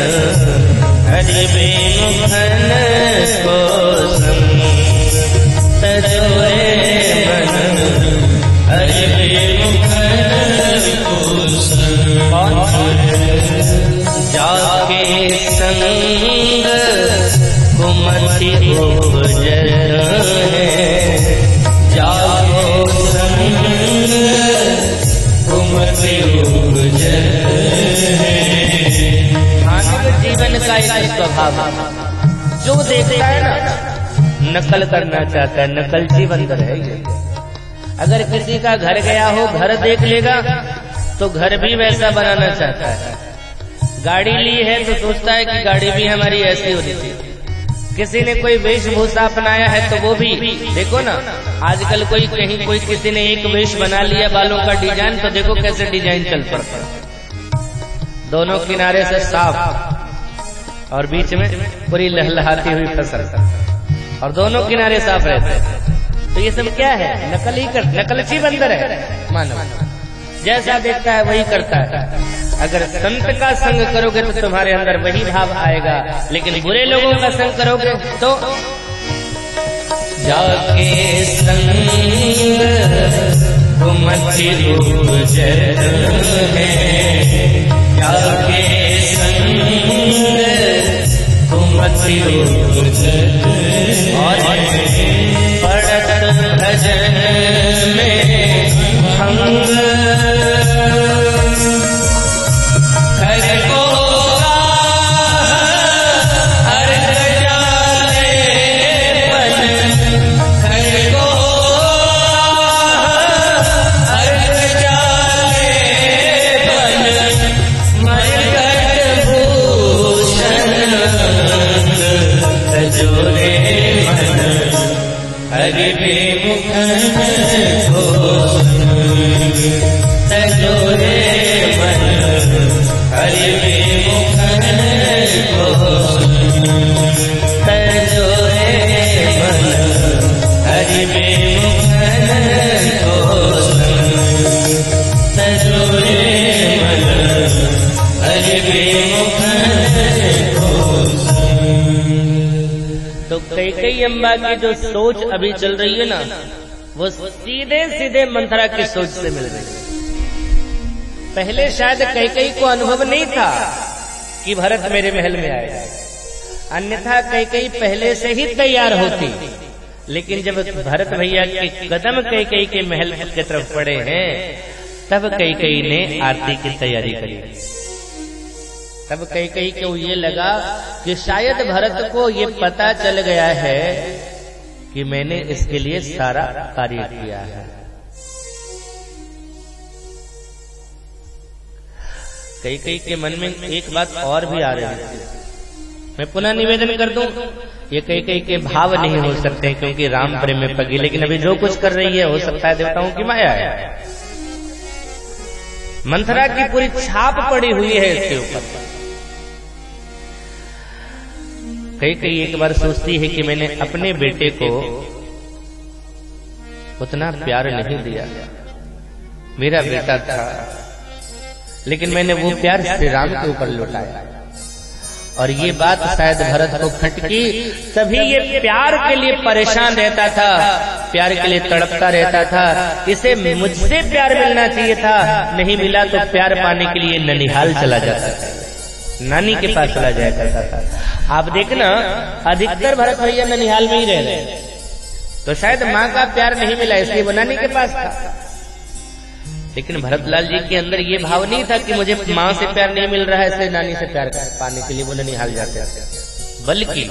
हरि विमुखन को संग, तजोरे मन हरि विमुखन को संग। जाके संग कुमति उपजन है, जाको संग कुमति उपजन है। मानव जीवन का एक स्वभाव, जो देखता है ना नकल करना चाहता है, नकलची बंदर है ये। अगर किसी का घर गया हो, घर देख लेगा तो घर भी वैसा बनाना चाहता है। गाड़ी ली है तो सोचता है कि गाड़ी भी हमारी ऐसी होनी चाहिए। किसी ने कोई वेशभूषा अपनाया है तो वो भी देखो ना, आजकल कोई कहीं कोई किसी ने एक वेश बना लिया, बालों का डिजाइन, तो देखो कैसे डिजाइन चल पड़ता है। दोनों किनारे से साफ और बीच में पूरी लहलहाती हुई फसल, और दोनों किनारे साफ रहते हैं। तो ये सब क्या है? नकल ही कर, नकलची बंदर है मानव, जैसा देखता है वही करता है। अगर संत का संग करोगे तो तुम्हारे अंदर वही भाव आएगा, लेकिन बुरे लोगों का संग करोगे तो जाके संग कुमति उपजन है, जाके संग कुमति उपजन। और पड़त भजन में भंग, हरि विमुखन को संग, तजोरे मन हरि विमुखन को संग, तजोरे मन हरि विमुखन को संग, तजोरे मन हरि विमुखन को संग। तो कैकेयी अम्बा की जो सोच अभी चल रही है ना, वो सीधे सीधे मंथरा की सोच से मिल रही है। पहले शायद कैकेयी को अनुभव नहीं था कि भरत मेरे महल में आएगा, अन्यथा कैकेयी पहले से ही तैयार होती। लेकिन जब भरत भैया के कदम कैकेयी के महल की तरफ पड़े हैं, तब कैकेयी ने आरती की तैयारी करी। तब कैकेयी को ये लगा कि शायद भरत को ये पता चल गया है कि मैंने इसके लिए सारा कार्य किया है। कैकेयी के मन में एक बात और भी आ रही थी, मैं पुनः निवेदन कर दूं, ये कैकेयी के भाव नहीं हो सकते क्योंकि राम प्रेम में पगी, लेकिन अभी जो कुछ कर रही है हो सकता है देवताओं की माया है। मंथरा की पूरी छाप पड़ी हुई है इसके ऊपर। कैकेयी एक बार सोचती है कि मैंने अपने बेटे को उतना प्यार नहीं दिया, मेरा बेटा था, लेकिन मैंने वो प्यार श्री राम के ऊपर लौटाया। और ये बात शायद भरत को खटकी, तभी ये प्यार के लिए परेशान रहता था, प्यार के लिए तड़पता रहता था। इसे मुझसे प्यार मिलना चाहिए था, नहीं मिला तो प्यार पाने के लिए ननिहाल चला जाता था, नानी के पास चला जाया करता था। आप देखना अधिकतर भरत भैया ननिहाल में ही रह रहे, तो शायद माँ का प्यार नहीं मिला इसलिए वो नानी के पास था। लेकिन भरतलाल जी के अंदर ये भाव नहीं था कि मुझे माँ से प्यार नहीं मिल रहा है इसलिए नानी से प्यार पाने के लिए वो ननिहाल जाते थे। बल्कि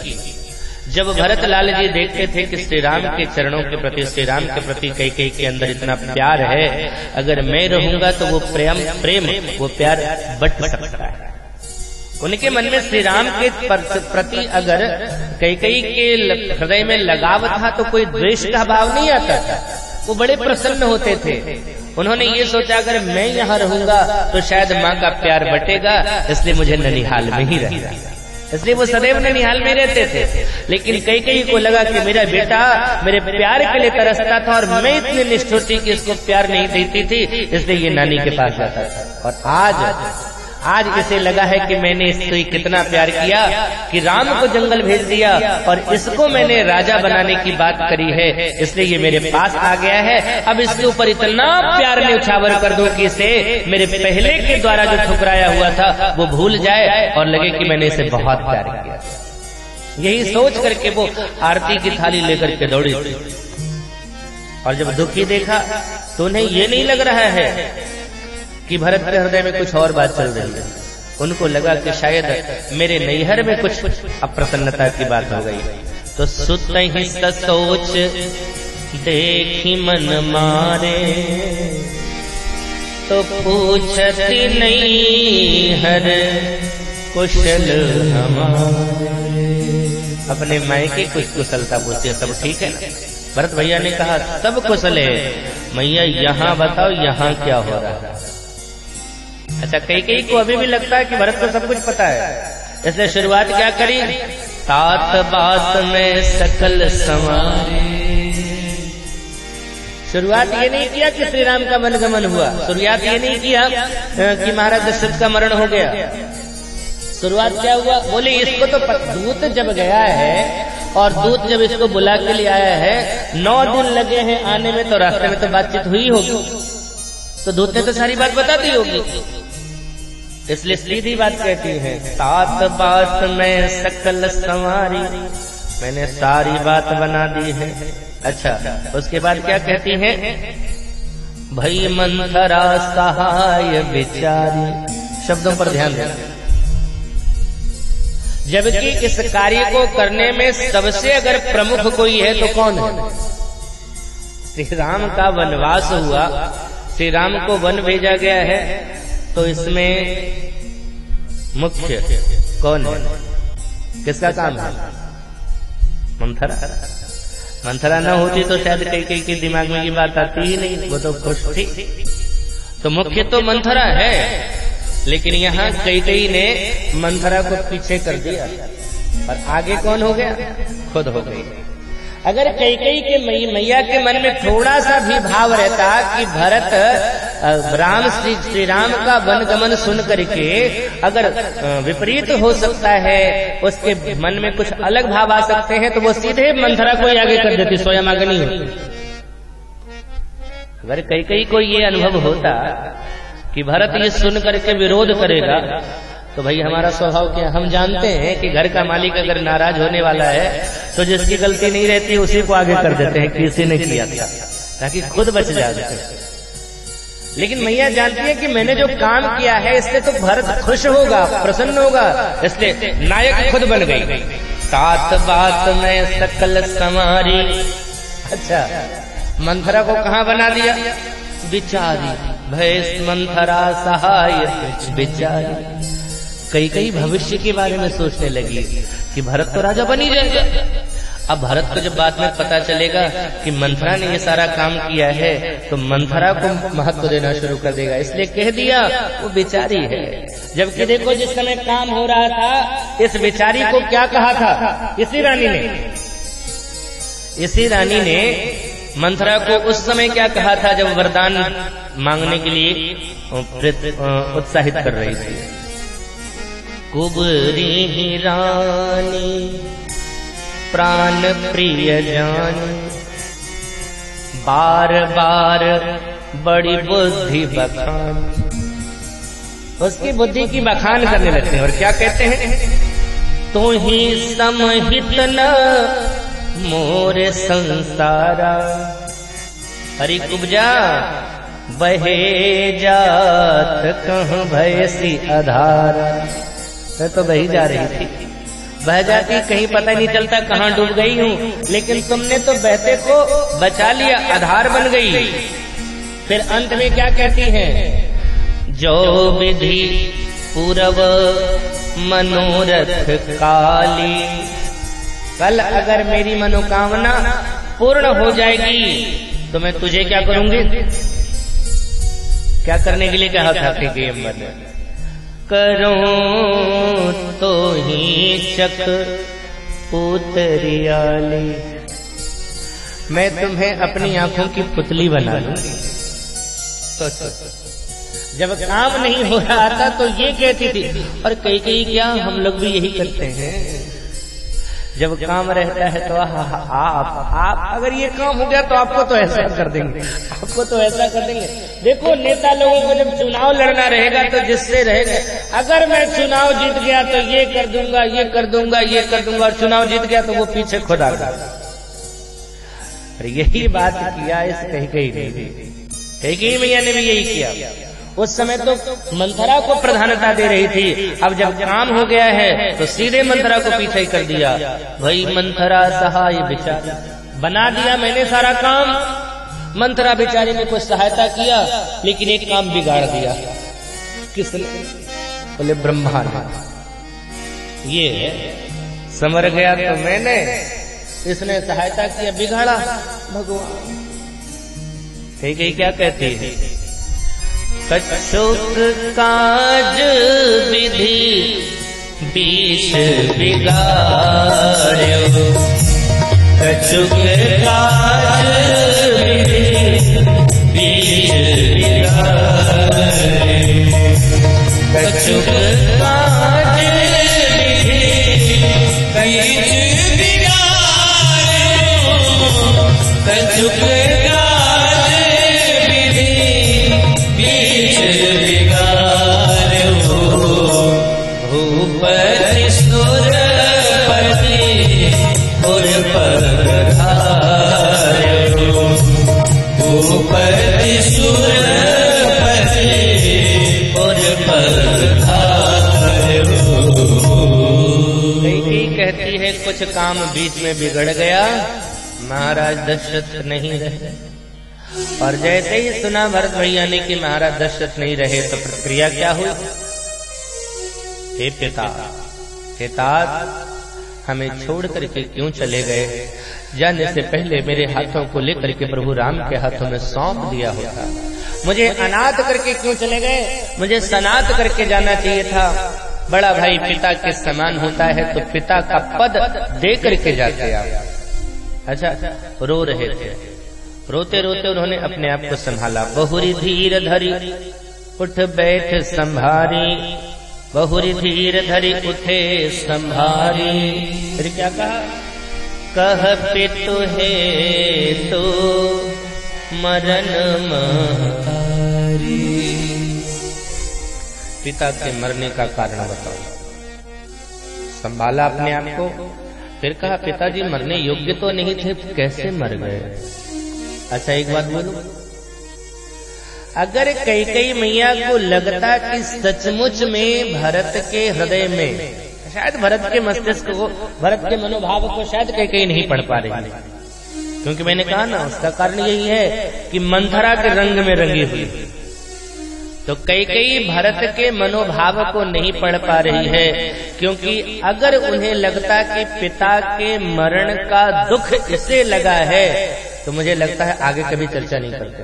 जब भरतलाल जी देखते थे कि श्री राम के चरणों के प्रति, श्री राम के प्रति कैकेयी के अंदर इतना प्यार है, अगर मैं रहूंगा तो वो प्रेम वो प्यार बट सकता है। उनके मन में श्री राम के प्रति अगर कैकेयी के हृदय में लगाव था तो कोई द्वेष का भाव नहीं आता था, वो बड़े प्रसन्न होते थे। उन्होंने ये सोचा अगर मैं यहाँ रहूंगा तो शायद माँ का प्यार बटेगा, इसलिए मुझे ननिहाल में ही रहना, इसलिए वो सदैव ननिहाल में रहते थे। लेकिन कैकेयी को लगा कि मेरा बेटा मेरे प्यार के लिए तरसता था और मैं इतनी निष्ठुर थी कि इसको प्यार नहीं देती थी, इसलिए ये नानी के पास जाता था। और आज इसे लगा है कि मैंने इससे कितना प्यार किया कि राम को जंगल भेज दिया और इसको मैंने राजा बनाने की बात करी है, इसलिए ये मेरे पास आ गया है। अब इसके ऊपर इतना प्यार न्यौछावर कर दो कि इसे मेरे पहले के द्वारा जो ठुकराया हुआ था वो भूल जाए और लगे कि मैंने इसे बहुत प्यार किया। यही सोच करके वो आरती की थाली लेकर के दौड़ी थी। और जब दुखी देखा तो उन्हें ये नहीं लग रहा है कि भरत के हृदय में कुछ और बात चल रही है। उनको लगा कि शायद मेरे नैहर में कुछ अप्रसन्नता की बात हो गई। तो सुत ही सोच देखी मन मारे, तो पूछती नैहर कुशल हमारे। अपने मायके कुछ कुशलता पूछती है, सब ठीक है ना? भरत भैया ने कहा सब कुशल है, मैया यहाँ बताओ यहाँ क्या हो रहा है। अच्छा, कैकेयी को अभी भी लगता है कि भरत को सब कुछ पता है, इसलिए शुरुआत क्या करी, तात बात में सकल संवारे। शुरुआत ये नहीं किया कि श्री राम का वनगमन हुआ, शुरुआत ये नहीं किया कि महाराज दशरथ का मरण हो गया। शुरुआत क्या हुआ, बोले इसको तो दूत जब गया है और दूत जब इसको बुला के लिए आया है, 9 दिन लगे हैं आने में, तो रास्ते में तो बातचीत हुई होगी, तो दूत ने तो सारी बात बता दी होगी, इसलिए सीधी बात कहती है, तात बात में सकल संवारी, मैंने सारी बात बना दी है। अच्छा, उसके बाद क्या कहती है, भई मंथरा सहाय बिचारी। शब्दों पर ध्यान देना। जबकि इस कार्य को करने में सबसे अगर प्रमुख कोई है तो कौन है? श्री राम का वनवास हुआ, श्री राम को वन भेजा गया है, तो इसमें मुख्य कौन है? किसका काम है? मंथरा। मंथरा न होती तो शायद कैकेयी के दिमाग में ये बात आती ही नहीं, वो तो खुश थी। तो मुख्य तो मंथरा है, लेकिन यहाँ कैकेयी ने मंथरा को पीछे कर दिया और आगे कौन हो गया? खुद हो गई। अगर कैकेयी के मैया के मन में थोड़ा सा भी भाव रहता कि भरत श्री राम का वनगमन सुन करके अगर विपरीत हो सकता है, उसके मन में कुछ अलग भाव आ सकते हैं, तो वो सीधे मंथरा को आगे कर देती, स्वयं आगे नहीं होती। अगर कैकेयी को ये अनुभव होता कि भरत ये सुन करके विरोध करेगा, तो भाई हमारा स्वभाव क्या, हम जानते हैं कि घर का मालिक अगर नाराज होने वाला है तो जिसकी गलती नहीं रहती उसी को आगे कर देते हैं, किसी ने किया था, ताकि खुद बच जाए। लेकिन मैया जानती है कि मैंने जो काम किया है इससे तो भरत खुश होगा, प्रसन्न होगा, इसलिए नायक खुद बन गई। तात बात में सकल संवारी। अच्छा, मंथरा को कहाँ बना दिया? बिचारी भैस मंथरा सहाय बिचारी। कैकेयी भविष्य के बारे में सोचने लगी कि भरत तो राजा बन ही जाएगा। अब भरत को जब बाद में पता चलेगा कि मंथरा ने ये सारा काम किया है, तो मंथरा को महत्व देना शुरू कर देगा, इसलिए कह दिया वो बेचारी है। जबकि देखो जिस समय काम हो रहा था, इस बेचारी को क्या कहा था? इसी रानी ने मंथरा को उस समय क्या कहा था जब वरदान मांगने के लिए उत्साहित कर रही थी? कुबरी रानी प्राण प्रिय जानी, बार बार बड़ी बुद्धि बखान। उसकी बुद्धि की बखान करने लगते हैं और क्या कहते हैं? तो ही समहित न मोरे संसारा। अरे कुब्जा, बहे जात कहूँ भयसी आधार। मैं तो बही जा रही थी, बह जाती कहीं पता नहीं चलता कहाँ डूब गई हूँ, लेकिन तुमने तो बहते को बचा लिया, आधार बन गई। फिर अंत में क्या कहती हैं? जो विधि पूरव मनोरथ काली। कल अगर मेरी मनोकामना पूर्ण हो जाएगी तो मैं तुझे क्या करूंगी? क्या करने के लिए कहा था कि करूं तो ही चक पुतरियाली। मैं तुम्हें अपनी आंखों की पुतली बना लूंगी। जब काम नहीं हो रहा था तो ये कहती थी, और कई क्या हम लोग भी यही करते हैं, जब काम रहता है तो आप अगर ये काम हो गया तो आपको तो ऐसा कर देंगे, आपको तो ऐसा कर देंगे। देखो नेता लोगों को जब चुनाव लड़ना रहेगा तो जिससे रहेगा, अगर मैं चुनाव जीत गया तो ये कर दूंगा, ये कर दूंगा, ये कर दूंगा, और चुनाव जीत गया तो वो पीछे खुदा का। यही बात किया इस कहीं मैया ने भी यही किया। उस समय तो मंथरा को प्रधानता दे रही थी, अब जब काम हो गया है तो सीधे मंथरा को पीछे ही कर दिया। वही मंथरा सहाय बिचारी, बना दिया मैंने सारा काम। मंथरा बेचारी ने कुछ सहायता किया, लेकिन एक काम बिगाड़ दिया। किसने? बोले ब्रह्मा ने। ये समर गया तो मैंने, इसने सहायता किया, बिगाड़ा भगवान। कहीं क्या कहती है? कछुक काज विधि बीच बिगाड़ो। कछुक काज विधि बीच बिगाड़ो। कछुक काज विधि बीच बिगाड़ो। कछुक कुछ काम बीच में बिगड़ गया, महाराज दशरथ नहीं रहे। और जैसे ही सुना भरत भैया ने कि महाराज दशरथ नहीं रहे तो प्रक्रिया क्या हुई? हे पिता, हमें छोड़ करके क्यों चले गए? जाने से पहले मेरे हाथों को लेकर के प्रभु राम के हाथों में सौंप दिया होता। मुझे अनाथ करके क्यों चले गए? मुझे सनाथ करके जाना चाहिए था। बड़ा भाई पिता के समान होता है तो पिता का पद दे करके जाते आप। अच्छा, रो रहे थे, रोते रोते उन्होंने अपने आप को संभाला। बहुरी धीर धरी उठ बैठ संभारी। बहुरी धीर धरी उठे संभारी। फिर क्या कहा? कह पितु है तो मरण महतारी। पिता के मरने का कारण बताओ। संभाला अपने आप को, फिर कहा पिताजी मरने योग्य तो नहीं थे, कैसे मर गए? अच्छा एक बात बोलूं, अगर कई मैया को लगता कि सचमुच में भरत के हृदय में, शायद भरत के मस्तिष्क को, भरत के मनोभाव को शायद कई नहीं पढ़ पा रही, क्योंकि मैंने कहा ना उसका कारण यही है कि मंथरा के रंग में रंगी हुई, तो कई भरत के मनोभाव को नहीं पढ़ पा रही है। क्योंकि अगर उन्हें लगता कि पिता के मरण का दुख इसे लगा है तो मुझे लगता है आगे कभी चर्चा नहीं करते।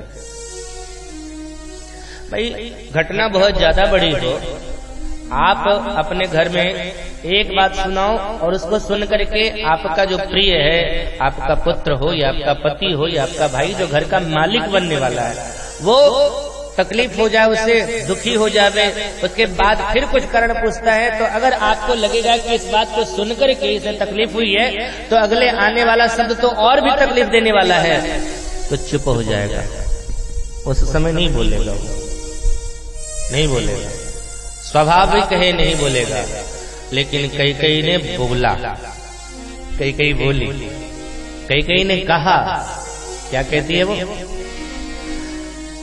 भाई घटना बहुत ज्यादा बड़ी हो, आप अपने घर में एक बात सुनाओ और उसको सुन करके आपका जो प्रिय है, आपका पुत्र हो या आपका पति हो या आपका भाई जो घर का मालिक बनने वाला है, वो तकलीफ हो जाए, उसे दुखी हो जावे, उसके बाद फिर कुछ कारण पूछता है, तो अगर आपको लगेगा कि इस बात को सुनकर के इसे तकलीफ हुई है तो अगले आने वाला शब्द तो और भी तकलीफ देने वाला है, तो चुप हो जाएगा। उस समय नहीं बोलेगा, नहीं बोलेगा, स्वाभाविक है नहीं बोलेगा। लेकिन कई ने बोला, कई बोली, कई ने कहा। क्या कहती है वो?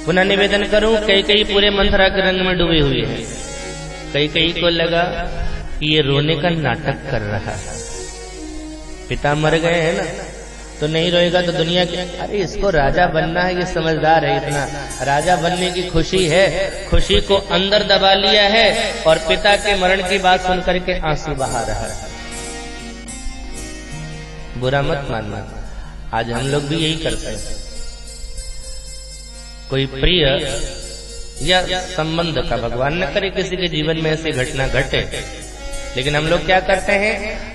पुनः निवेदन करूं, कई पूरे मंथरा के रंग में डूबी हुई है। कई को लगा कि ये रोने का नाटक कर रहा है, पिता मर गए हैं ना, तो नहीं रोएगा तो दुनिया के, अरे इसको राजा बनना है, ये समझदार है, इतना राजा बनने की खुशी है, खुशी को अंदर दबा लिया है और पिता के मरण की बात सुनकर के आंसू बहा रहा है। बुरा मत मानना, आज हम लोग भी यही करते हैं। कोई प्रिय या संबंध का, भगवान न करे किसी के जीवन में ऐसी घटना घटे, लेकिन हम लोग क्या करते हैं,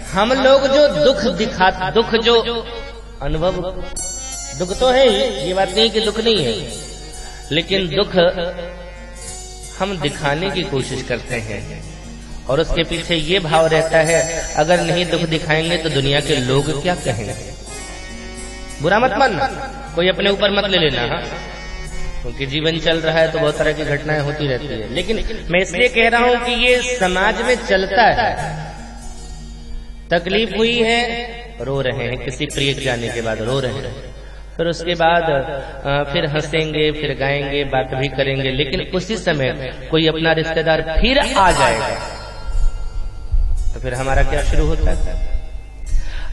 हम लोग जो दुख जो अनुभव, दुख तो है ही, ये बात नहीं कि दुख नहीं है, लेकिन दुख हम दिखाने की कोशिश करते हैं और उसके पीछे ये भाव रहता है, अगर नहीं दुख दिखाएंगे तो दुनिया के लोग क्या कहेंगे। बुरा मत मानना, कोई अपने ऊपर मत ले लेना, हाँ, क्योंकि जीवन चल रहा है तो बहुत तरह की घटनाएं होती रहती है, लेकिन मैं इसलिए कह रहा हूं कि ये समाज में चलता है। तकलीफ हुई है, रो रहे हैं, किसी प्रिय के जाने के बाद रो रहे हैं, फिर उसके बाद फिर हंसेंगे, फिर गाएंगे, बात भी करेंगे, लेकिन उसी समय कोई अपना रिश्तेदार फिर आ जाएगा तो फिर हमारा क्या शुरू होता है।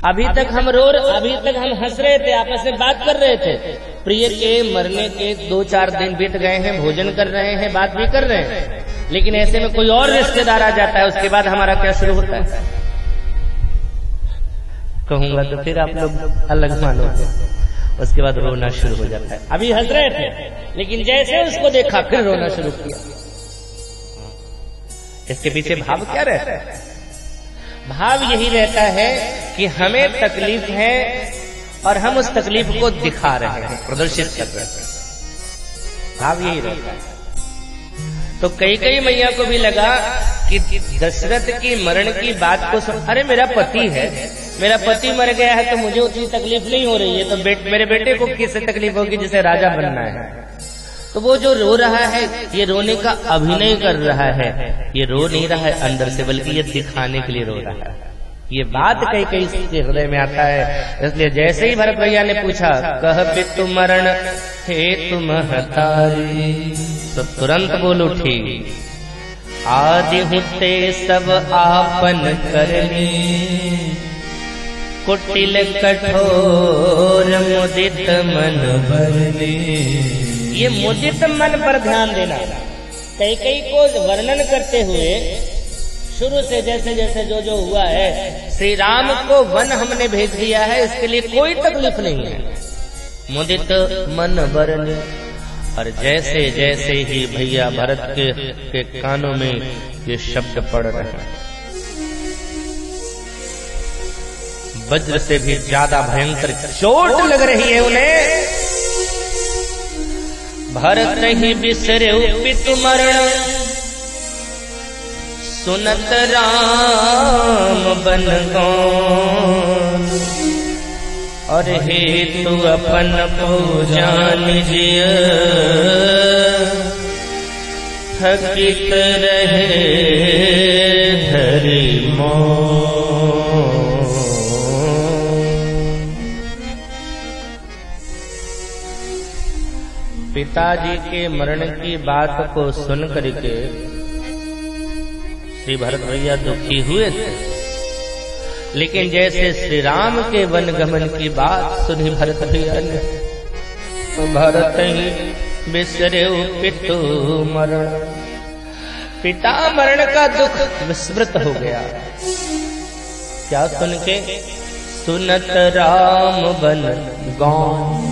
अभी तक हम हंस रहे थे, आपस में बात कर रहे थे, प्रिय के मरने के 2-4 दिन बीत गए हैं, भोजन कर रहे हैं, बात भी कर रहे हैं, लेकिन ऐसे में कोई और रिश्तेदार आ जाता है, उसके बाद हमारा क्या शुरू होता है। कहूंगा तो फिर आप लोग अलग मानोगे, उसके बाद रोना शुरू हो जाता है। अभी हंस रहे थे, लेकिन जैसे उसको देखा फिर रोना शुरू किया। इसके पीछे भाव क्या रहता है? भाव यही रहता है कि हमें तकलीफ है और हम उस तकलीफ को दिखा रहे हैं, प्रदर्शित कर रहे हैं, भाव यही रहता है। तो कई मैया को भी लगा कि दशरथ की मरण की बात को सुन, अरे मेरा पति है, मेरा पति मर गया है तो मुझे उतनी तकलीफ नहीं हो रही है, तो मेरे बेटे को किससे तकलीफ होगी जिसे राजा बनना है। तो वो जो रो रहा है, ये रोने का अभिनय कर रहा है, ये रो नहीं रहा है अंदर से, बल्कि ये दिखाने के लिए रो रहा है। ये बात कई के हृदय में आता है। इसलिए जैसे ही भरत भैया ने पूछा, कह पितु मरण हे तुम हतारी, तो तुरंत बोल उठी, आदि हुते सब आपन करनी, कुटिल कठोर मुदित मन भरनी। ये मुदित मन पर ध्यान देना। कई को वर्णन करते हुए शुरू से जैसे जैसे जो हुआ है, श्री राम को वन हमने भेज दिया है, इसके लिए कोई तकलीफ नहीं है। मुदित मन भरनी, और जैसे जैसे ही भैया भरत के कानों में ये शब्द पड़ रहे हैं, वज्र से भी ज्यादा भयंकर चोट लग रही है उन्हें। भरत ही बिसरे पितु मरण, सुनत राम बन गौन, और हेतु अपन को जान जिय, थकित रहे हरि मोह। पिताजी के मरण की बात को सुन करके श्री भरत भैया दुखी हुए थे, लेकिन जैसे श्री राम के वन गमन की बात सुनी भरत भैया ने, तो भरत ही बिसरे पितु मरण, पिता मरण का दुख विस्मृत हो गया। क्या सुन के? सुनत राम बन गौन,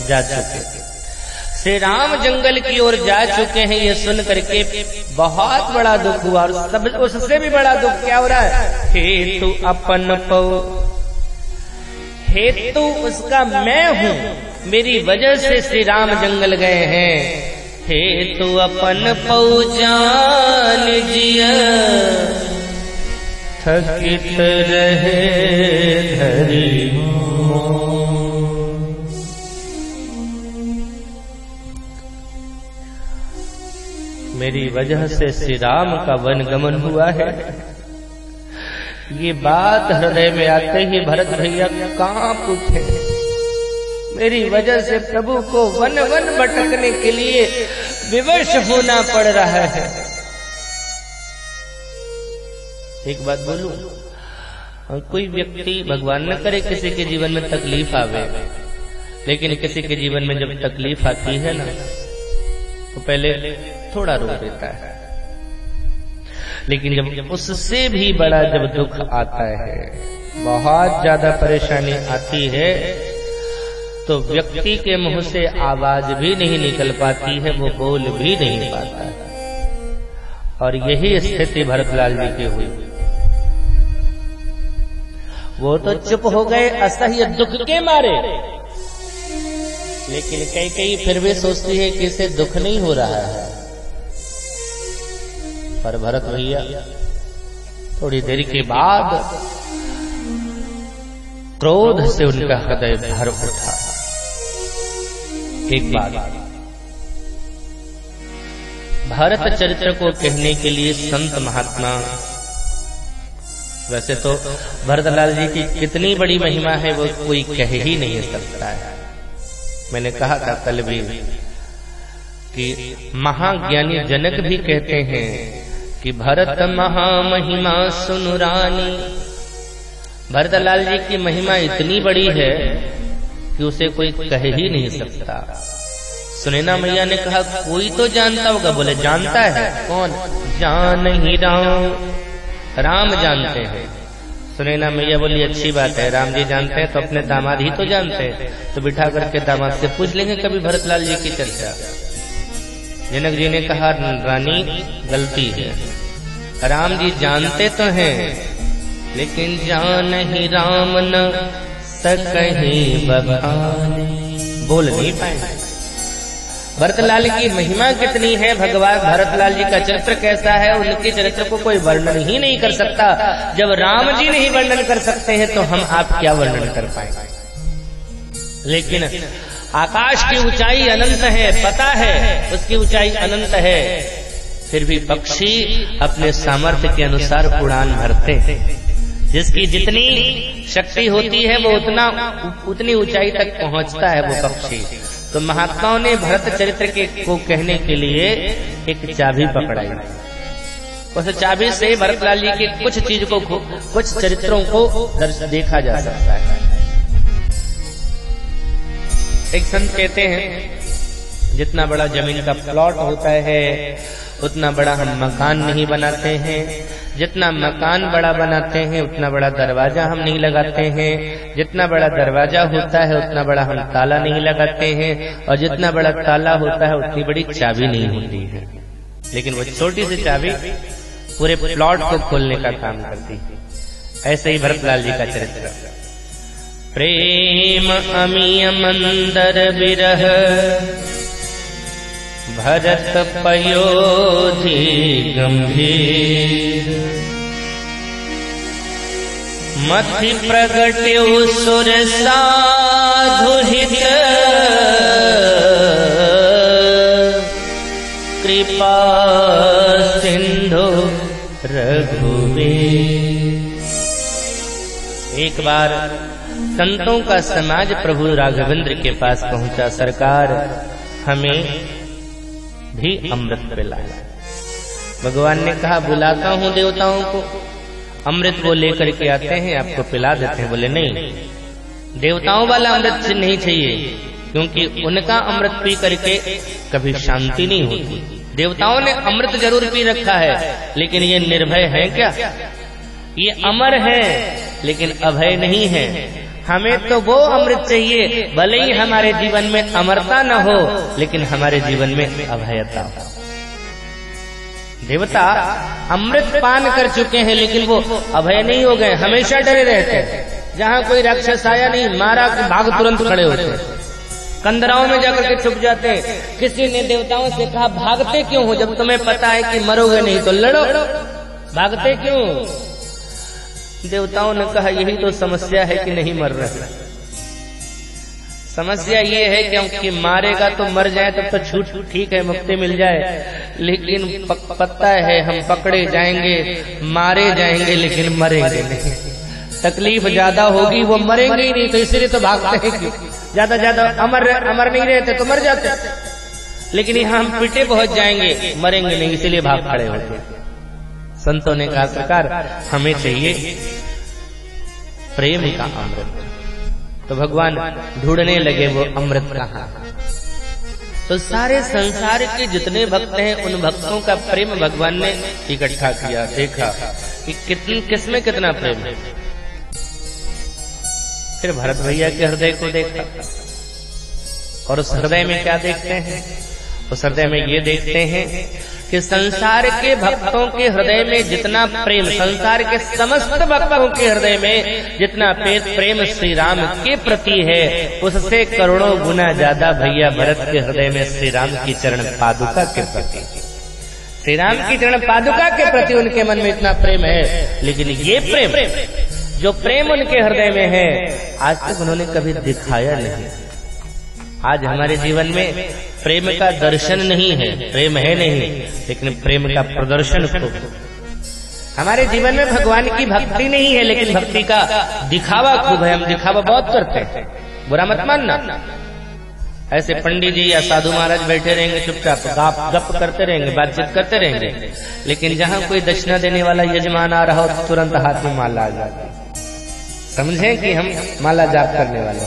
जा चुके, श्री राम जंगल की ओर जा चुके हैं। ये सुन करके बहुत बड़ा दुख हुआ, और सब उससे भी बड़ा दुख क्या हो रहा है? हेतु अपन पौ, हेतु उसका मैं हूँ, मेरी वजह से श्री राम जंगल गए हैं। हेतु अपन पौ जान जिया, थकित रहे धरी मोह। मेरी वजह से श्री राम का वन गमन हुआ है। ये बात हृदय में आते ही भरत भैया कांप उठे। मेरी वजह से प्रभु को वन वन भटकने के लिए विवश होना पड़ रहा है। एक बात बोलूं, कोई व्यक्ति, भगवान न करे किसी के जीवन में तकलीफ आवे, लेकिन किसी के जीवन में जब तकलीफ आती है ना, तो पहले थोड़ा रो देता है, लेकिन जब उससे भी बड़ा जब दुख आता है, बहुत ज्यादा परेशानी आती है, तो व्यक्ति के मुंह से आवाज भी नहीं निकल पाती है, वो बोल भी नहीं पाता है। और यही स्थिति भरतलाल जी की हुई। वो तो चुप हो गए असह्य दुख के मारे, लेकिन कई फिर भी सोचती है कि इसे दुख नहीं हो रहा है। पर भरत भैया थोड़ी देर के बाद क्रोध से उनका हृदय भर उठा। एक बात, भारत चरित्र को कहने के लिए संत महात्मा, वैसे तो भरतलाल जी की कितनी बड़ी महिमा है वो कोई कह ही नहीं सकता है। मैंने कहा था कल भी कि महाज्ञानी जनक भी कहते हैं कि भरत महामहिमा सुनु रानी। भरतलाल जी की महिमा इतनी बड़ी है कि उसे कोई कह ही नहीं सकता। सुनैना मैया ने कहा कोई तो जानता होगा, बोले जानता है। कौन? जान ही राम जानते हैं। सुनैना मैया बोली अच्छी बात है, राम जी जानते हैं तो अपने दामाद ही तो जानते हैं, तो बिठा करके दामाद से पूछ लेंगे कभी भरतलाल जी की चर्चा। जनक जी ने कहा रानी गलती है, राम जी जानते तो हैं, लेकिन जान ही राम न सकहीं बखाने, बोल नहीं पाए। भरतलाल की महिमा कितनी है, भगवान भरतलाल जी का चरित्र कैसा है, उनके चरित्र को कोई वर्णन ही नहीं कर सकता। जब राम जी नहीं वर्णन कर सकते हैं तो हम आप क्या वर्णन कर पाएंगे। लेकिन आकाश की ऊंचाई अनंत है, पता है उसकी ऊंचाई अनंत है, फिर भी पक्षी अपने सामर्थ्य के अनुसार उड़ान भरते हैं। जिसकी जितनी शक्ति होती है वो उतनी ऊंचाई तक पहुंचता है वो पक्षी। तो महात्माओं ने भरत चरित्र को कहने के लिए एक चाबी पकड़ाई। उस चाबी से भरतलाल जी के कुछ चीज को, कुछ चरित्रों को देखा जा सकता है। एक संत कहते हैं जितना बड़ा जमीन का प्लॉट होता है उतना बड़ा हम मकान नहीं बनाते हैं, जितना मकान बड़ा बनाते हैं उतना बड़ा दरवाजा हम नहीं लगाते हैं, जितना बड़ा दरवाजा होता है उतना बड़ा हम ताला नहीं लगाते हैं, और जितना बड़ा ताला होता है उतनी बड़ी चाबी नहीं होती है। लेकिन वो छोटी सी चाबी पूरे प्लॉट को खोलने का काम करती है। ऐसे ही भरतलाल जी का चरित्र। प्रेम अमीय मंदर विरह भरत पयोधि गंभीर, मथि प्रगट्यो सुर साधु हित, कृपा सिंधु रघुवीर। एक बार संतों का समाज प्रभु राघवेंद्र के पास पहुंचा। सरकार हमें भी अमृत पिलाया। भगवान ने कहा बुलाता हूं देवताओं को, अमृत वो लेकर के आते हैं, आपको पिला देते हैं। बोले नहीं, देवताओं वाला अमृत नहीं चाहिए, क्योंकि उनका अमृत पी करके कभी शांति नहीं होती। देवताओं ने अमृत जरूर पी रखा है, लेकिन ये निर्भय है क्या? ये अमर है लेकिन अभय नहीं है। हमें तो वो अमृत चाहिए, भले ही हमारे जीवन में अमरता न हो, लेकिन हमारे जीवन में अभयता हो। देवता अमृत पान कर चुके हैं, लेकिन वो अभय नहीं हो गए, हमेशा डरे रहते हैं। जहाँ कोई राक्षस आया नहीं, मारा कि भाग तुरंत खड़े होते हैं, कंदराओं में जाकर के छुप जाते हैं। किसी ने देवताओं से कहा भागते क्यों हो, जब तुम्हें पता है कि मरोगे नहीं तो लड़ो, भागते क्यों? देवताओं ने कहा यही तो समस्या है कि नहीं मर रहे। समस्या ये है कि मारेगा तो मर जाए तब तो छूट ठीक है, मुक्ति मिल जाए, लेकिन पता है हम पकड़े जाएंगे, मारे जाएंगे, लेकिन मरेंगे नहीं। तकलीफ ज्यादा होगी, वो मरेंगे ही नहीं, तो इसलिए तो भागते हैं कि ज्यादा ज्यादा अमर नहीं रहते तो मर जाते, लेकिन यहाँ हम पिटे पहुंच जाएंगे, मरेंगे नहीं, इसीलिए भाग खड़े होते। संतों ने कहा सरकार हमें चाहिए प्रेम का अमृत। तो भगवान ढूंढने लगे वो अमृत कहाँ। तो सारे संसार के जितने भक्त हैं उन भक्तों का प्रेम भगवान ने इकट्ठा किया, देखा कि किसमें कितना प्रेम है। फिर भरत भैया के हृदय को देखा, और उस हृदय में क्या देखते हैं? उस हृदय में ये देखते हैं कि संसार के भक्तों के हृदय में जितना प्रेम, संसार के समस्त भक्तों के हृदय में जितना प्रेम श्री राम के प्रति है, उससे करोड़ों गुना ज्यादा भैया भरत के हृदय में श्री राम की चरण पादुका के प्रति, श्री राम की चरण पादुका के प्रति उनके मन में इतना प्रेम है। लेकिन ये प्रेम, जो प्रेम उनके हृदय में है, आज तक उन्होंने कभी दिखाया नहीं। आज हमारे जीवन में प्रेम का दर्शन नहीं है, प्रेम है नहीं, लेकिन प्रेम का प्रदर्शन खूब। हमारे जीवन में भगवान की भक्ति नहीं है, लेकिन भक्ति का दिखावा खूब है। हम दिखावा बहुत करते हैं, बुरा मत मानना। ऐसे पंडित जी या साधु महाराज बैठे रहेंगे, चुपचाप गप करते रहेंगे, बातचीत करते रहेंगे, लेकिन जहाँ कोई दक्षिणा देने वाला यजमान आ रहा हो तुरंत हाथ में माला आ जाती, समझें कि हम माला जाप करने वाले।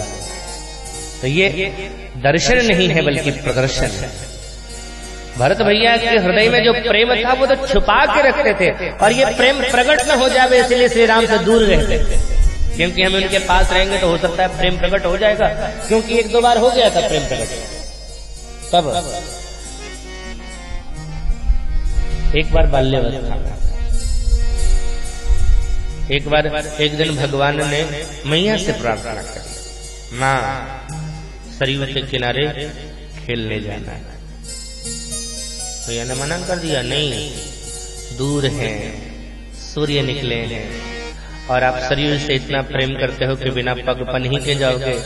तो ये दर्शन नहीं है बल्कि प्रदर्शन है। भरत भैया के हृदय में जो प्रेम था वो तो छुपा के रखते थे, और ये प्रेम प्रकट न हो जाए इसलिए श्री राम से दूर रहते थे, क्योंकि हम उनके पास रहेंगे तो हो सकता है प्रेम प्रकट हो जाएगा, क्योंकि एक दो बार हो गया था प्रेम प्रकट। तब एक बार बाल्यावस्था, एक दिन भगवान ने मैया से प्रार्थना की, माँ सरयू के किनारे खेलने जाना है। भैया ने मना कर दिया, नहीं, दूर हैं, सूर्य निकले हैं, और आप सरयू से इतना प्रेम करते हो कि बिना पग पन्ही के जाओगे,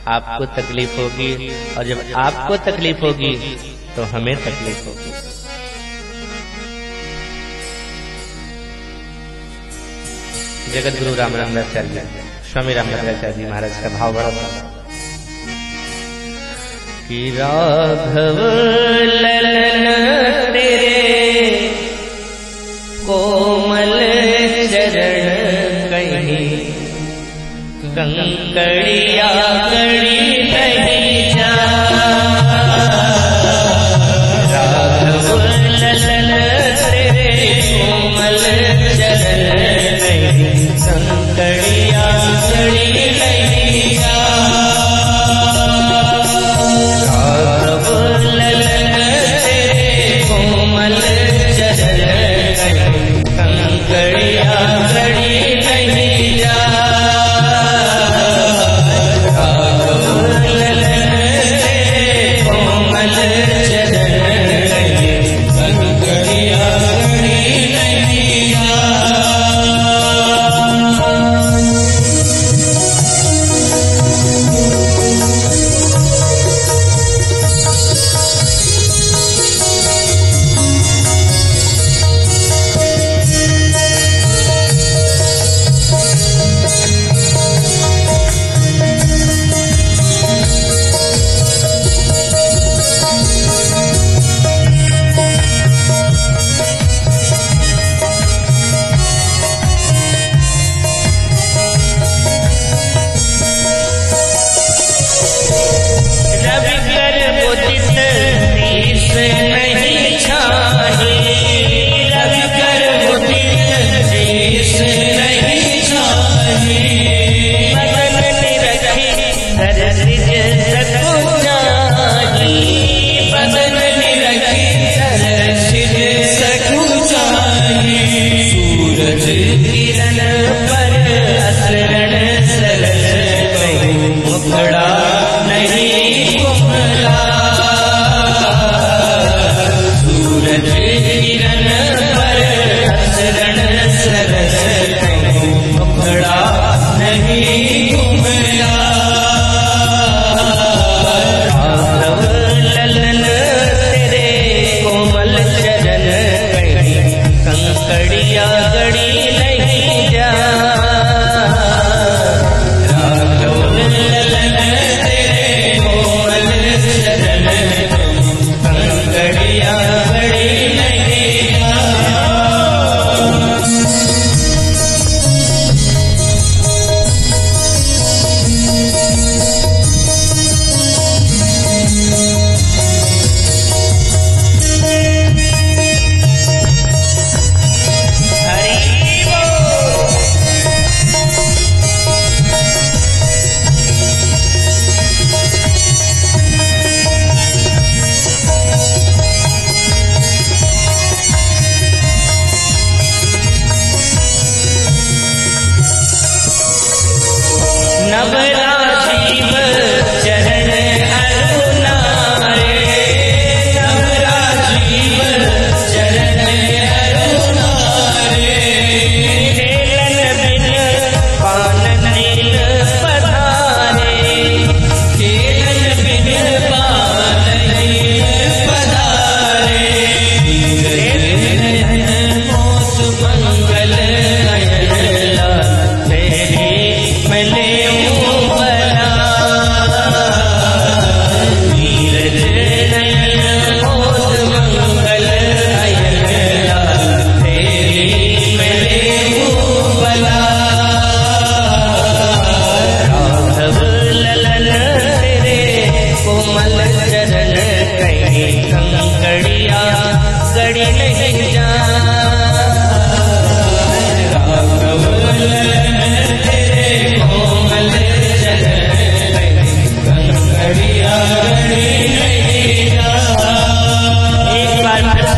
आपको तकलीफ होगी, और जब आपको तकलीफ होगी तो हमें तकलीफ होगी। जगत गुरु रामानंदाचार्य स्वामी रामभद्राचार्य जी महाराज का भाव बड़ा था कि राघव ललन तेरे कोमल चरण कहीं कंकड़िया कड़ी नहीं जा। राघव ललन तेरे कोमल चरण कहीं कंकड़िया कड़ी नहीं जा।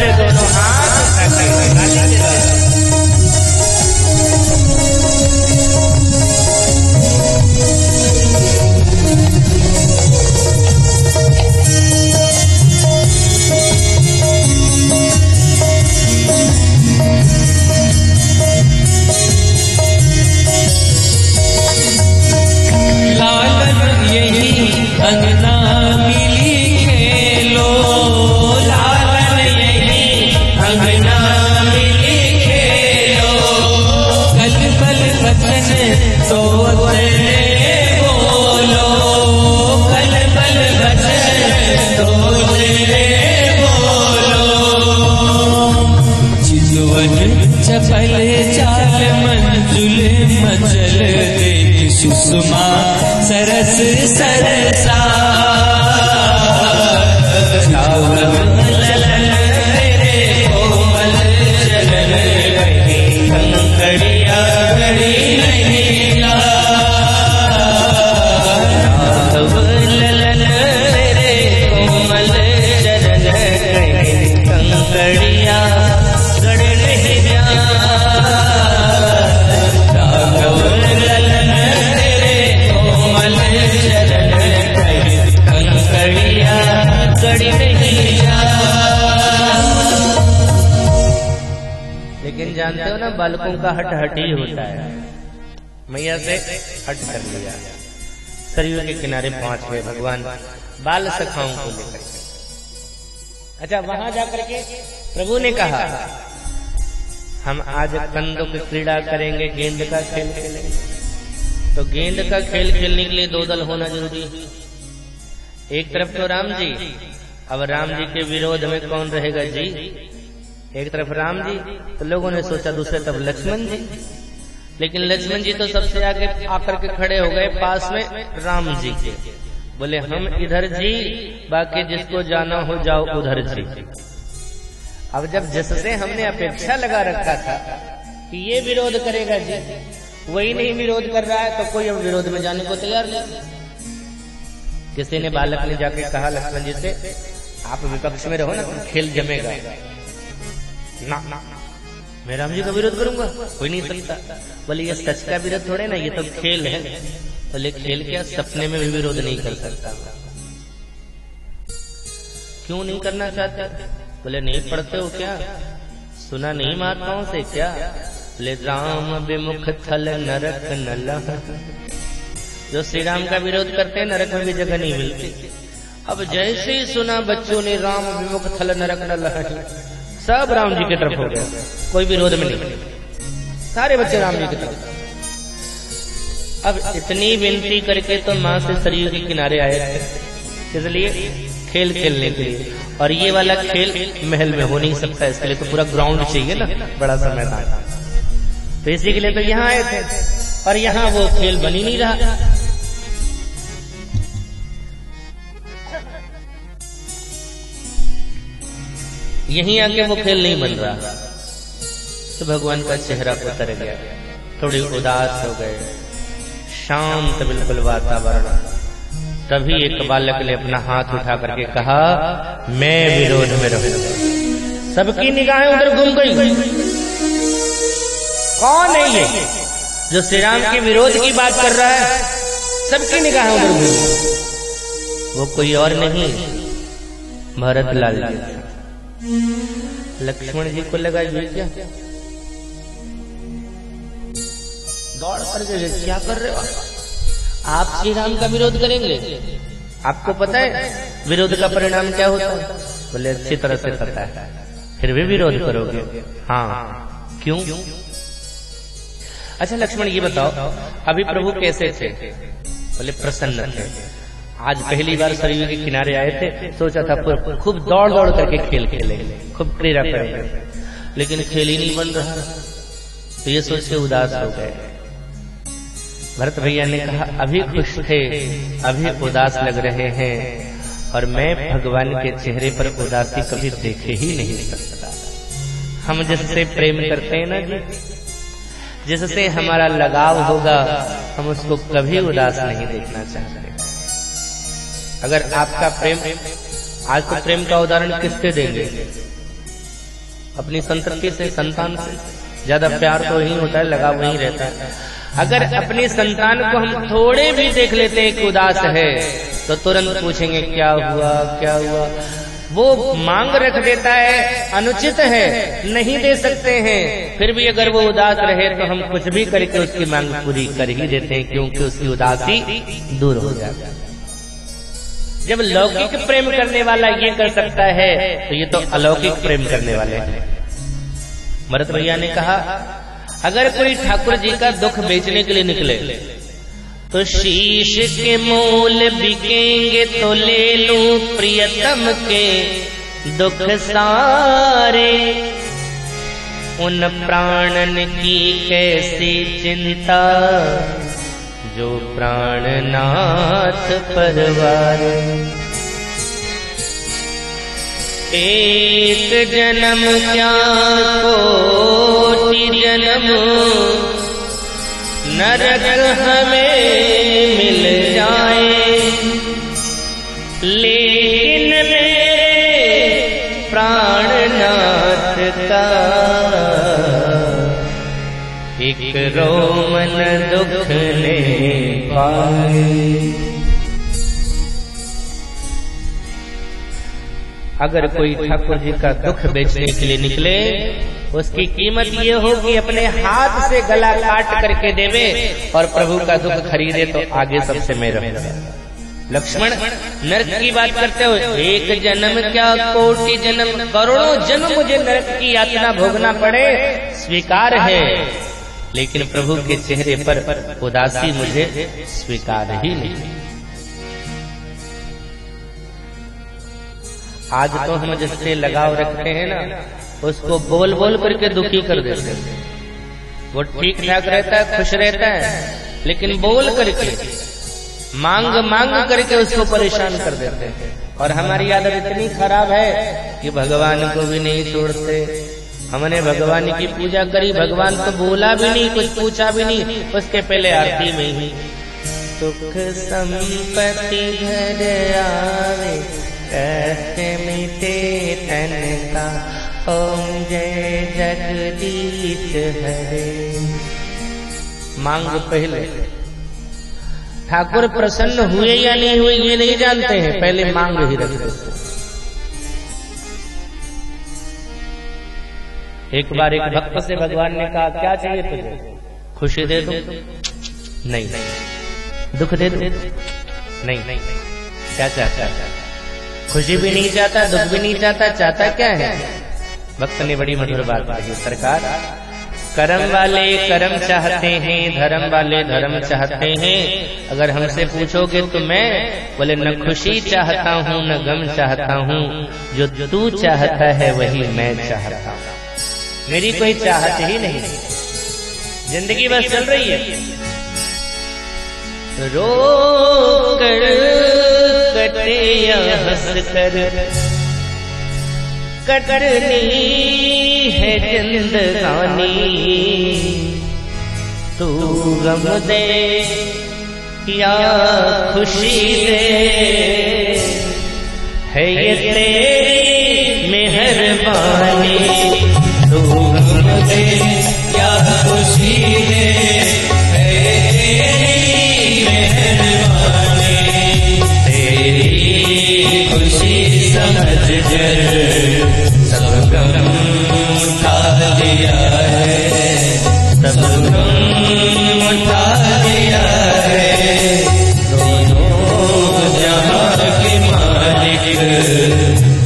किनारे दोनों हाथ उठाकर अंगना मिली खेलो, लालन यही अंगना मिली खेलो, कल बल वचन तो बोलो, कल बल वचन तो बोलो, चितवन चपल चाल मंजुल मचल देख सुषमा सरस सरसा, ललन तेरे कोमल चलन कहीं कंकड़िया गड़ी नहीं ला, ललन तेरे कोमल चलन कहीं कंकड़िया गड़ नहीं जा, लेकिन जानते हो ना, बालकों का हट हट ही होता है। मैया से हट कर लिया, सरयू के किनारे पहुंच गए भगवान बाल सखाओं को लेकर। अच्छा, वहां जाकर के प्रभु ने कहा हम आज कंदों की क्रीड़ा करेंगे, गेंद का खेल खेलेंगे। तो गेंद का खेल खेलने के लिए दो दल होना जरूरी है। एक तरफ तो राम जी, अब राम जी के विरोध में कौन रहेगा जी? एक तरफ राम जी, तो लोगों ने सोचा दूसरे तरफ लक्ष्मण जी, लेकिन लक्ष्मण जी तो सबसे आगे आकर के खड़े हो गए पास में राम जी के। बोले हम इधर जी, बाकी जिसको जाना हो जाओ उधर जी। अब जब जिससे हमने अपेक्षा लगा रखा था कि ये विरोध करेगा जी, वही नहीं विरोध कर रहा है, तो कोई अब विरोध में जाने को तैयार नहीं। किसी ने बालक ने जाके कहा लक्ष्मण जी से, आप विपक्ष में रहो ना, खेल जमेगा ना, मैं राम जी का विरोध करूंगा, कोई नहीं सकता। बोले ये सच का विरोध थोड़े ना, ये तो खेल है। बोले खेल क्या, सपने में भी विरोध नहीं कर सकता। क्यों नहीं करना चाहते? बोले नहीं पढ़ते हो क्या, सुना नहीं महात्माओं से क्या? बोले राम विमुख थल नरक नल, जो श्री राम का विरोध करते हैं नरक में भी जगह नहीं मिलती। अब जैसे ही सुना बच्चों ने राम विमुख थल नरक नल, सब राम जी की तरफ हो गए, कोई विरोध में नहीं, सारे बच्चे राम जी की तरफ। अब इतनी विनती करके तो माँ से सरयू के किनारे आए थे, इसलिए खेल खेलने के लिए। और ये वाला खेल महल में हो नहीं सकता, इसके लिए तो पूरा ग्राउंड चाहिए ना, बड़ा सा मैदान। तो इसी के लिए तो यहाँ आए थे, और यहाँ वो खेल बन ही नहीं रहा। यहीं आके वो खेल नहीं बन रहा, तो भगवान का चेहरा उतर गया, थोड़ी उदास हो गए, शांत बिल्कुल वातावरण। तभी एक बालक ने अपना हाथ उठा करके कहा, मैं विरोध में रहूंगा। सबकी निगाहें उधर घूम गई, कौन है ये जो श्री राम के विरोध की बात कर रहा है? सबकी निगाहें उधर घूम गई। वो कोई और नहीं, भरत लाल जी। लक्ष्मण जी को लगा ये क्या, दौड़ कर गए, क्या कर रहे हो आप? श्री राम का विरोध करेंगे? आपको पता है विरोध का परिणाम क्या होता है? बोले अच्छी तरह से पता है, फिर भी विरोध करोगे? हाँ, क्यों? अच्छा लक्ष्मण ये बताओ, अभी प्रभु कैसे थे? बोले प्रसन्न थे। आज पहली बार सरयू के किनारे आए थे, सोचा था खूब दौड़ दौड़ करके खेल खेलेंगे, खूब क्रीड़ा करेंगे, लेकिन खेल ही नहीं बन रहा, तो ये सोच के उदास हो गए। भरत भैया ने कहा, अभी खुश थे, अभी उदास लग रहे हैं, और मैं भगवान के चेहरे पर उदासी कभी देखे ही नहीं सकता। हम जिससे प्रेम करते हैं ना जी, जिससे हमारा लगाव होगा, हम उसको कभी उदास नहीं देखना चाहते। अगर आपका प्रेम, आज तो प्रेम का उदाहरण किससे देंगे? अपनी संतति से, संतान से ज्यादा प्यार तो वही होता है, लगाव वही रहता है। अगर अपनी संतान को हम थोड़े भी देख लेते हैं कि उदास है तो तुरंत पूछेंगे क्या हुआ क्या हुआ। वो मांग रख देता है, अनुचित है, नहीं दे सकते हैं, फिर भी अगर वो उदास रहे तो हम कुछ भी करके उसकी मांग पूरी कर ही देते हैं, क्योंकि उसकी उदासी दूर हो जाती है। जब लौकिक प्रेम करने वाला ये कर सकता है तो ये तो अलौकिक प्रेम करने वाले हैं। भरत भैया ने कहा अगर कोई ठाकुर जी का दुख बेचने के लिए निकले तो शीश के मोल बिकेंगे तो ले लूं प्रियतम के दुख सारे, उन प्राणन की कैसी चिंता जो प्राणनाथ परवार। एक जन्म क्या कोटि जन्म नरक हमें मिल जाए, लेकिन मेरे प्राणनाथ का एक रोमन दुख ने पाए। अगर कोई ठाकुर जी का दुख बेचने के लिए निकले उसकी कीमत ये हो कि अपने हाथ से गला काट करके देवे और प्रभु का दुख खरीदे तो आगे सबसे मैं रहूंगा। लक्ष्मण नरक की बात करते हो, एक जन्म क्या कोटि जन्म, करोड़ों जन्म मुझे नरक की यातना भोगना पड़े स्वीकार है, लेकिन प्रभु के चेहरे पर उदासी मुझे स्वीकार ही नहीं। आज तो हम जिससे लगाव रखते हैं ना उसको बोल बोल करके दुखी कर देते हैं। वो ठीक ठाक रहता है, खुश रहता है, लेकिन बोल करके मांग मांग करके उसको परेशान कर देते हैं। और हमारी आदत इतनी खराब है कि भगवान को भी नहीं छोड़ते। हमने भगवान की पूजा करी, भगवान तो बोला भी नहीं, कुछ पूछा भी नहीं, उसके पहले आरती में ही सुख संपत्ति घर आवे कष्ट मिटे तन का, ओम जय जगदीश हरे। मांग पहले, ठाकुर प्रसन्न हुए या नहीं हुए ये नहीं जानते हैं, पहले मांग ही रखते। एक बार एक भक्त से भगवान ने कहा क्या चाहिए तुझे, खुशी दे दो, नहीं, दुख दे दो, नहीं, क्या चाहता है, खुशी भी नहीं चाहता, दुख भी नहीं चाहता, चाहता क्या है। भक्त ने बड़ी मधुर बात कही, सरकार कर्म वाले कर्म चाहते हैं, धर्म वाले धर्म चाहते हैं। अगर हमसे पूछोगे तो मैं बोले न खुशी चाहता हूँ न गम चाहता हूँ, जो तू चाहता है वही मैं चाहता हूँ। मेरी कोई चाहत ही नहीं, जिंदगी बस चल रही है। रो कर कटे या हंस कर कटनी है जिंदगानी, तू गम दे या खुशी दे, है ये तेरी मेहरबानी। तू गम दे या खुशी दे, है तेरी मेहरबानी। तेरी खुशी समझ कर सब गम उठा दिया है, सब गम उठा दिया है। दोनों जहां के मालिक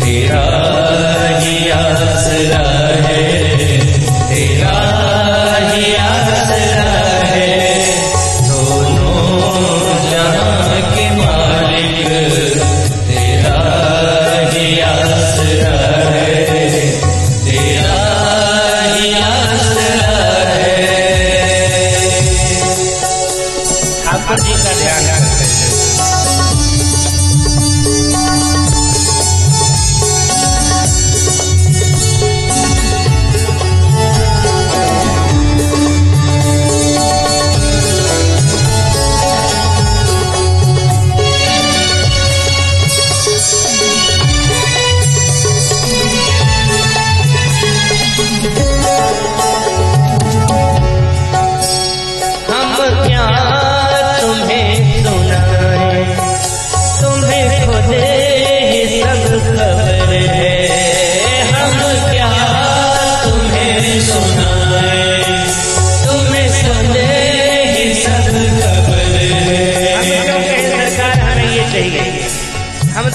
तेरा ही आसरा है, तेरा ही आसरा है। दोनों जहां के मालिक तेरा ही आसरा है, तेरा ही आसरा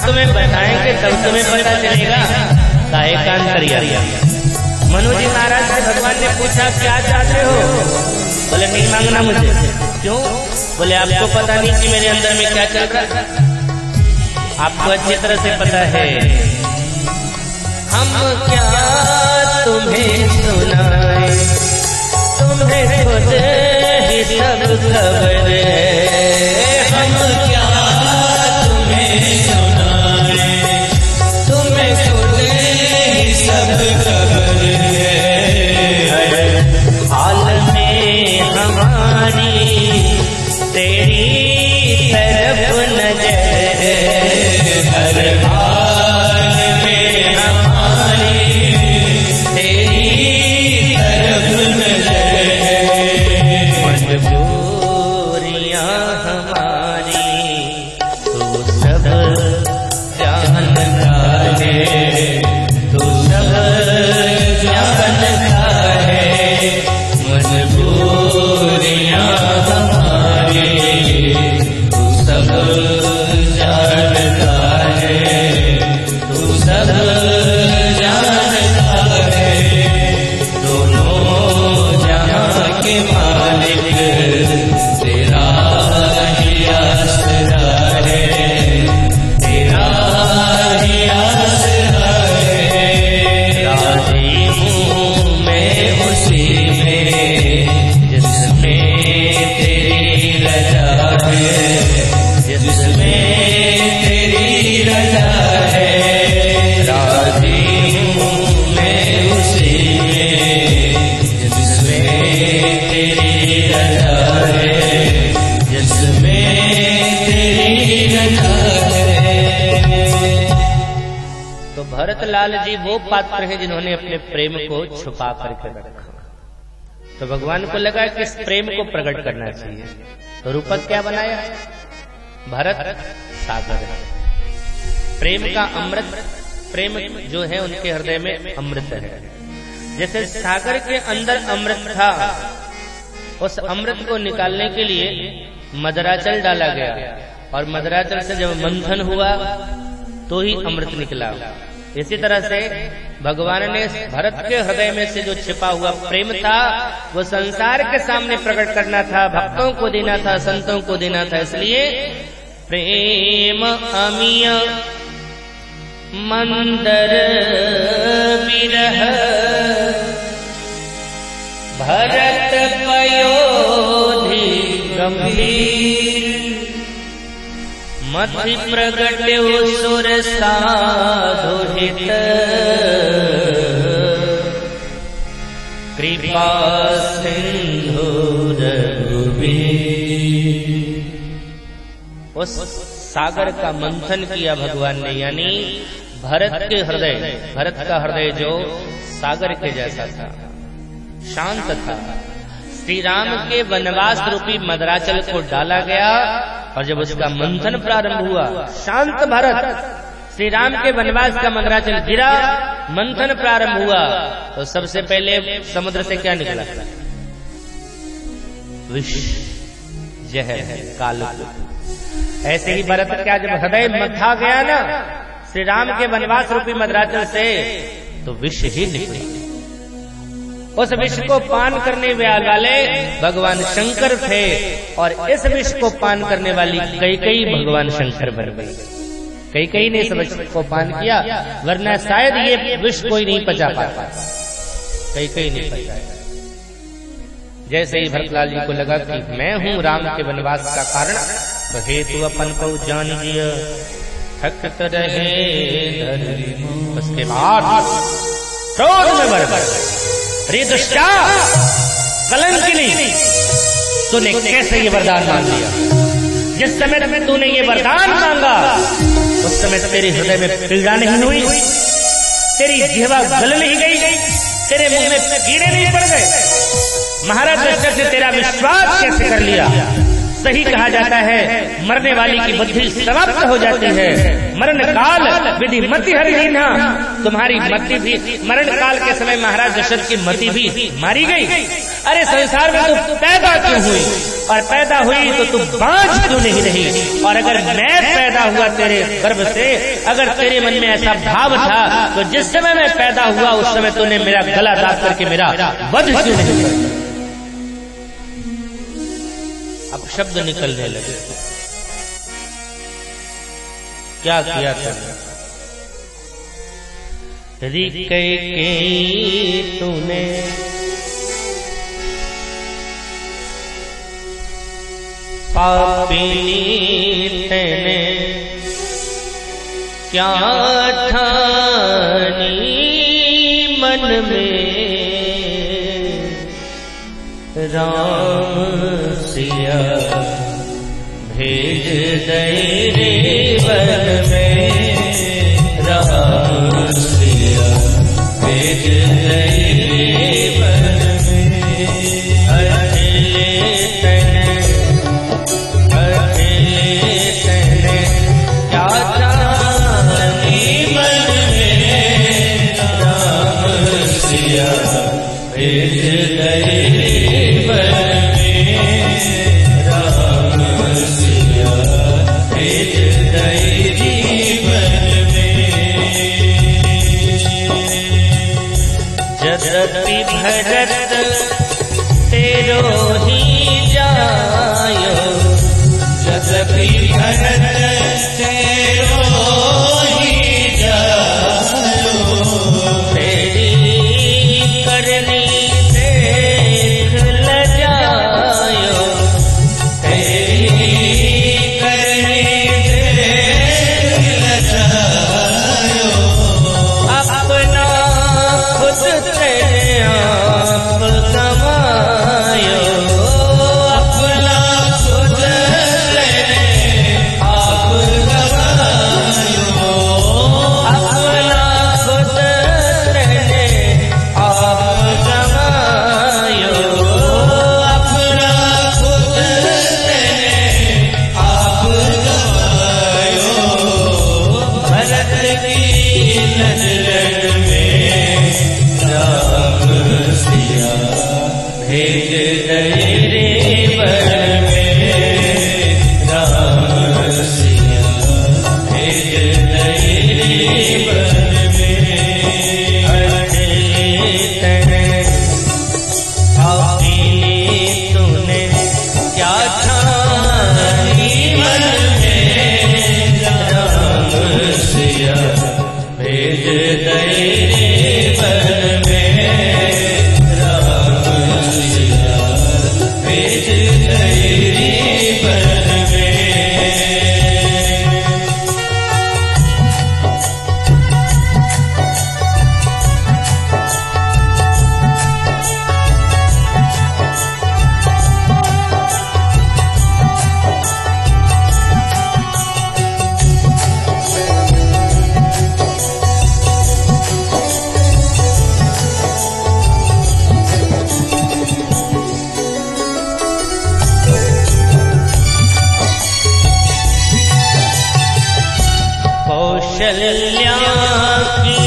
तुम्हें बताएंगे तब तुम्हें पता चलेगा काहे का अंतर्यामी। मनु जी महाराज से भगवान ने पूछा क्या चाहते हो? बोले नहीं मांगना मुझे। क्यों? बोले आपको पता नहीं कि मेरे अंदर में क्या चल रहा है? आपको अच्छी तरह से पता है। हम क्या तुम्हें सुनाए, तुम्हें खुद ही सब खबर है। हम क्या तुम्हें सुनाए, तुम्हें खुद ही सब खबर है। हाल में हमारी तेरी तरफ नजर है, हर हाल में हमारी तेरी तरफ नजर है। मजबूरियां हमारी तू सब जानता है, तू सब जानता है। मजबूरियां हमारी तू सब जानता है, तू सब जानता है। दोनों जहां के मालिक तेरा ही आसरा है, तेरा ही आसरा है। राजी हूँ मैं उसी में जिसमें तेरी रजा है, जिसमें तेरी रजा है। राजी हूँ मैं उसी में जिसमें तेरी रजा है, जिसमें तेरी रजा है। तो भरतलाल जी वो पात्र हैं जिन्होंने अपने प्रेम को छुपा करके रखा। तो भगवान को लगा कि इस प्रेम को प्रकट करना चाहिए, तो रूपक क्या बनाया? भरत सागर। प्रेम का अमृत, प्रेम जो है उनके हृदय में अमृत है। जैसे सागर के अंदर अमृत था, उस अमृत को निकालने के लिए मदराचल डाला गया, और मदराचल से जब मंथन हुआ तो ही अमृत निकला। इसी तरह से भगवान ने भरत के हृदय में से जो छिपा हुआ प्रेम था वो संसार के सामने प्रकट करना था, भक्तों को देना था, संतों को देना था। इसलिए प्रेम अमिय मंदर विरह भरत पयोधि गंभीर मति प्रगट्यो सुर साधुहित कृपा सिंधु रघुवीर। उस सागर का मंथन किया भगवान ने, यानी भरत के हृदय, भरत का हृदय जो सागर के जैसा था, शांत था। श्री राम के वनवास रूपी मदराचल को डाला गया, और जब उसका मंथन प्रारंभ हुआ, शांत भरत, श्री राम के वनवास का मदराचल गिरा, मंथन प्रारंभ हुआ, तो सबसे पहले समुद्र से क्या निकला? विष, जहर, कालकूट। ऐसे ही भरत क्या जब हृदय मथा गया ना श्री राम के वनवास रूपी मदराचल से, तो विष ही निकली। उस विष को पान करने वाले भगवान शंकर थे, और इस विष को पान करने वाली कैकेयी भगवान शंकर बन गई। कैकेयी ने इस विष को पान किया, वरना शायद ये विष कोई नहीं पचा पाता। कैकेयी नहीं पचाया। जैसे ही भरतलाल जी को लगा कि मैं हूँ राम के वनवास का कारण, तो हेतु अपन को जान दिया थकत रहे। उसके बाद क्रोध में भर गए, रे दुष्टा कलंकिनी, तूने कैसे ये वरदान मांग लिया? जिस समय में तूने ये वरदान मांगा उस समय तेरे हृदय में पीड़ा नहीं हुई, तेरी जिह्वा गल नहीं गई, तेरे मुंह में कीड़े नहीं पड़ गए। महाराज दशरथ ने तेरा विश्वास कैसे कर लिया? सही कहा जाता है मरने वाली की बुद्धि समाप्त हो जाती है। मरण काल विधि मति हरिहीना, तुम्हारी मति भी मरण काल के समय महाराज दशरथ की मति भी मारी गई। अरे संसार में तू पैदा क्यों हुई, और पैदा हुई तो तू बांझ क्यों नहीं रही? और अगर मैं पैदा हुआ तेरे गर्भ से, अगर तेरे मन में ऐसा भाव था तो जिस समय मैं पैदा हुआ उस समय तूने मेरा गला दाब करके मेरा वध क्यों नहीं किया? अब शब्द निकलने लगे, क्या किया तुमने? कैकेयी तूने पापिनी तेने क्या ठानी मन में, राम सिया भेज दे रे वन में, राम सिया भेज दे रे वन में। अकेले तने क्या जानी मन में, राम सिया भेज दे रे वन में, राम सिया भेज दे रे वन में। जदपि भरत तेरो ही जायो, जदपि भरत तेरो ही जायो, तेरी करनी देख ल जायो, तेरी करनी देख ल जायो। अपना खुद तेरे आप कमायो, अपना खुद तेरे आप कमायो, अपना खुद तेरे आप कमायो, अपना खुद तेरे आप कमायो। भरत की नजर में राम सिया भेज दे रे वन में, राम सिया भेज दे रे वन में। अकेले तने पापिनी तूने क्या ठानी मन में, राम सिया भेज दे रे वन में, राम सिया भेज दे रे वन में। कौशल्या की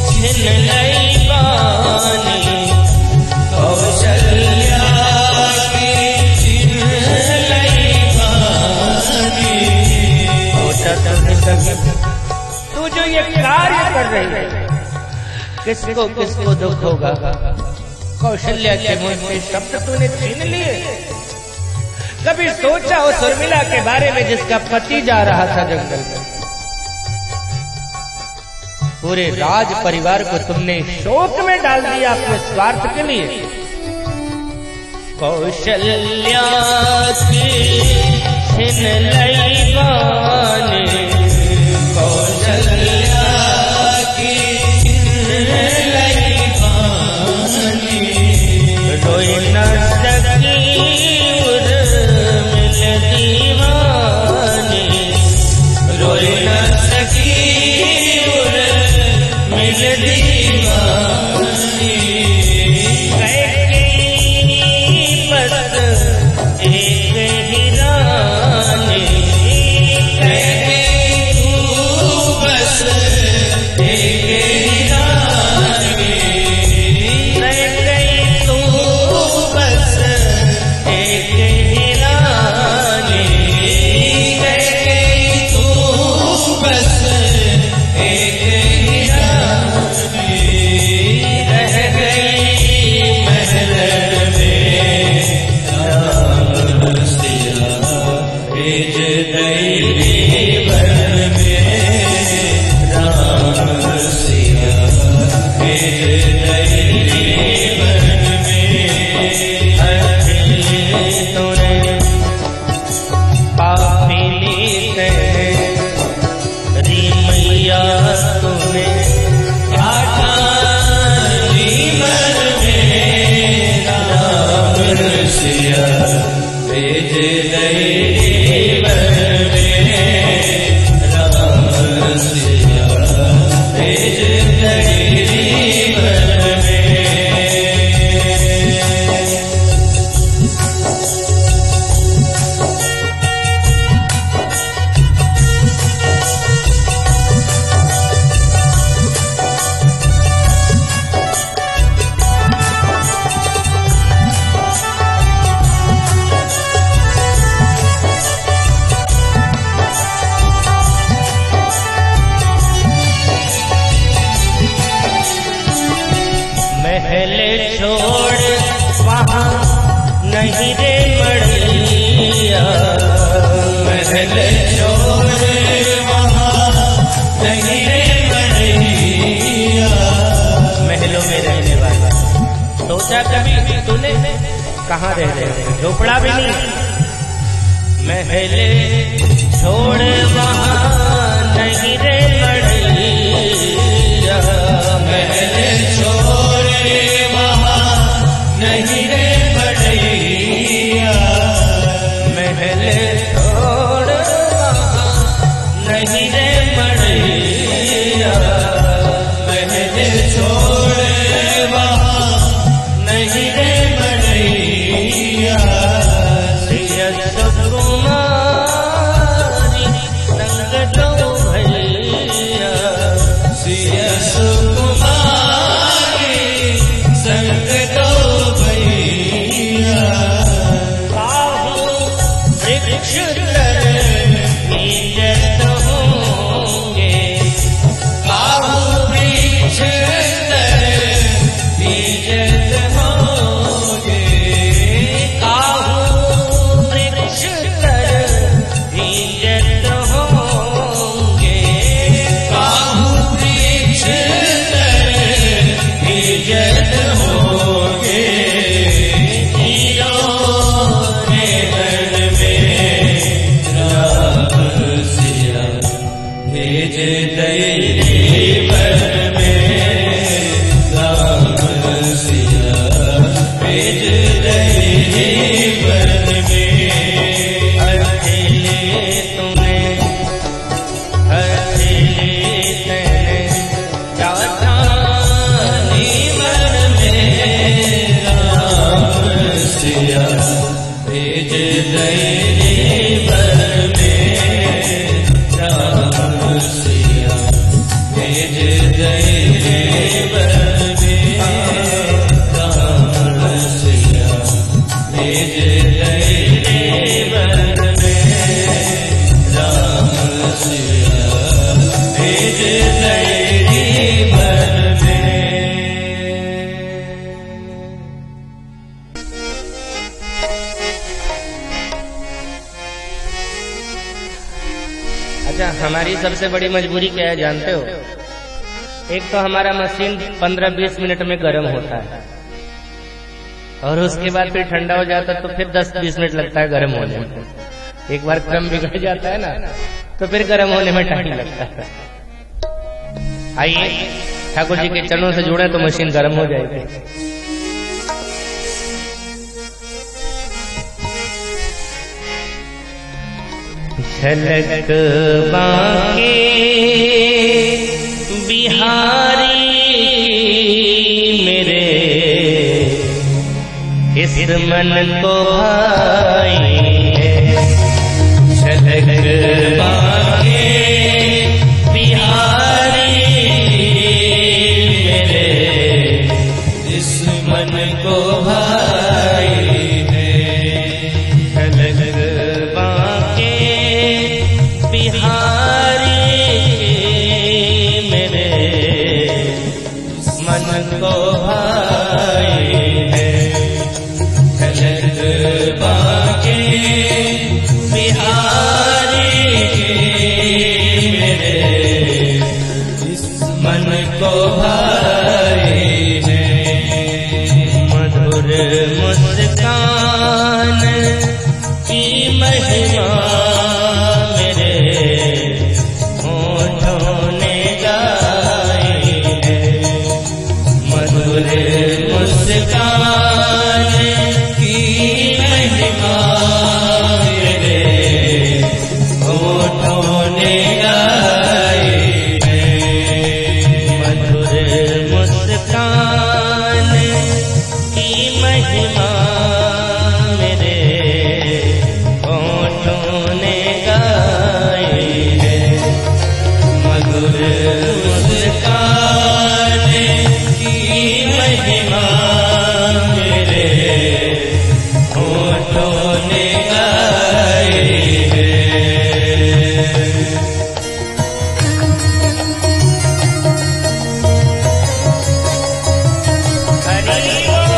छिन लई बानी, कौशल्या की छिन लई बानी। तू जो ये कार्य कर रही है, किसको किसको दुख होगा? कौशल्या के मुंह में शब्द तूने छीन लिए। कभी सोचा उस उर्मिला के बारे में जिसका पति जा रहा था जंगल में? पूरे राज परिवार को तुमने शोक में डाल दिया अपने स्वार्थ के लिए। कौशल्या की छिन लई बानी, कौशल्या की छिन लई बानी। रोई न सकी उर्मिल दीवानी, रोई न सकी मिल दीवानी। कैकेयी बस एक ही रानी, कैकेयी नहीं रे मड़ैया, महल छोड़ वहाँ नहीं रे मड़ैया। महलों में रहने वाला सोचा कभी तूने कहाँ रह रहे, झोपड़ा भी नहीं। महल छोड़ वहाँ नहीं रे मड़ैया, महल छोड़ वहाँ नहीं रे मड़ैया। महल छोड़ नहीं रे मड़ैया, महल छोड़ वहाँ नहीं रे मड़ैया। सियत कुमारी संग तो भैया, सियत कुमारी संग तो भैया। काहू वृक्ष तर नीजत होंगे, काहू वृक्ष तर नीजत होंगे। काहू वृक्ष तर नीजत होंगे, काहू वृक्ष तर नीजत होंगे। हीरों ने रण में राम सिया भेज दई वन में राम सिया भेज दई वन में। अकेले तूने अकेले तैने जाता वन में राम सिया भेज दई वन में राम सिया भेज दई वन में राम सिया भेज दई वन में राम सिया भेज दई वन में। अच्छा, हमारी सबसे बड़ी मजबूरी क्या है जानते हो? एक तो हमारा मशीन 15-20 मिनट में गर्म होता है और उसके बाद फिर ठंडा हो जाता है, तो फिर 10-20 मिनट लगता है गर्म होने में। एक बार क्रम बिगड़ जाता है ना, तो फिर गर्म होने में टाइम लगता है। आइए ठाकुर जी के चरणों से जुड़े तो मशीन गर्म हो जाएगी। झलक बांके बिहारी मेरे, इस मन को भाई है। झलक बांके बिहारी मेरे, इस मन को भाई है। झलक बांके बिहारी मेरे, मन को भाई है। झलक बांके बिहारी मेरे, इस मन को भाई है। मुस्कान की महिमा मेरे होठों ने गाई है। मधुर मुस्कान की महिमा मेरे होठों ने गाई है। मधुर मुस्कान की महिमा मेरे होठों ने गाई है। हरि बोल।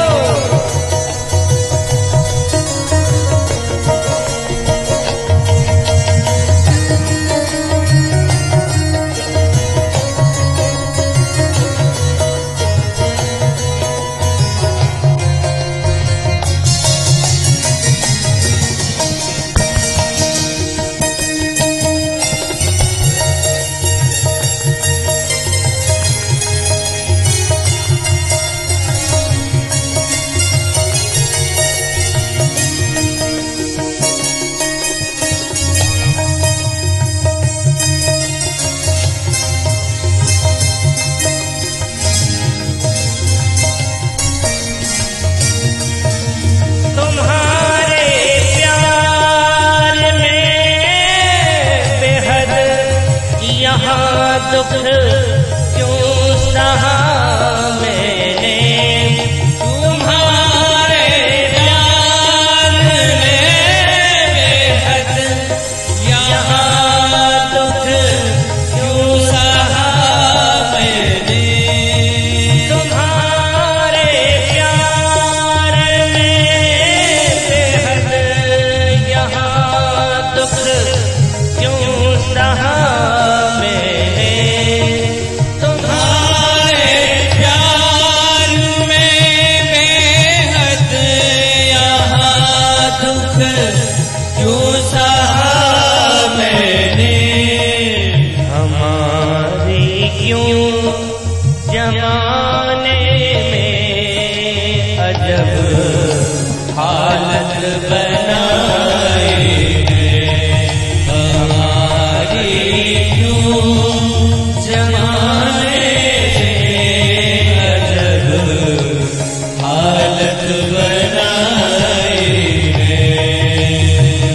तुम्हारे प्यार में बेहद यहाँ दुख क्यों सहा मैंने। तुम्हारे प्यार में बेहद यहाँ दुख क्यों सहा मैंने। तुम्हारे प्यार में बेहद यहाँ दुख क्यों सहा मैंने। तुम्हारे प्यार में बेहद यहाँ दुख क्यों सहा मैंने। हमारी क्यों जमाने में अजब हालत बनाई है। हमारी क्यों जमाने में अजब हालत बनाई है।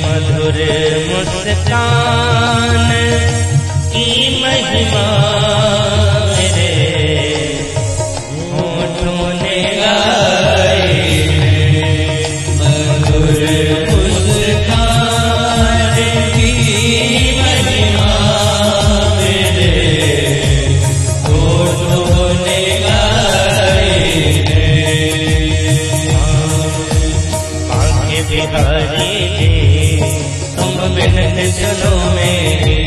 मधुर मुस्कान की महिमा मेरे होठों ने गाई है। मधुर मुस्कान की महिमा मेरे होठों ने गाई है। आंखें बिहारी जी तुम बिन सुनो मेरी।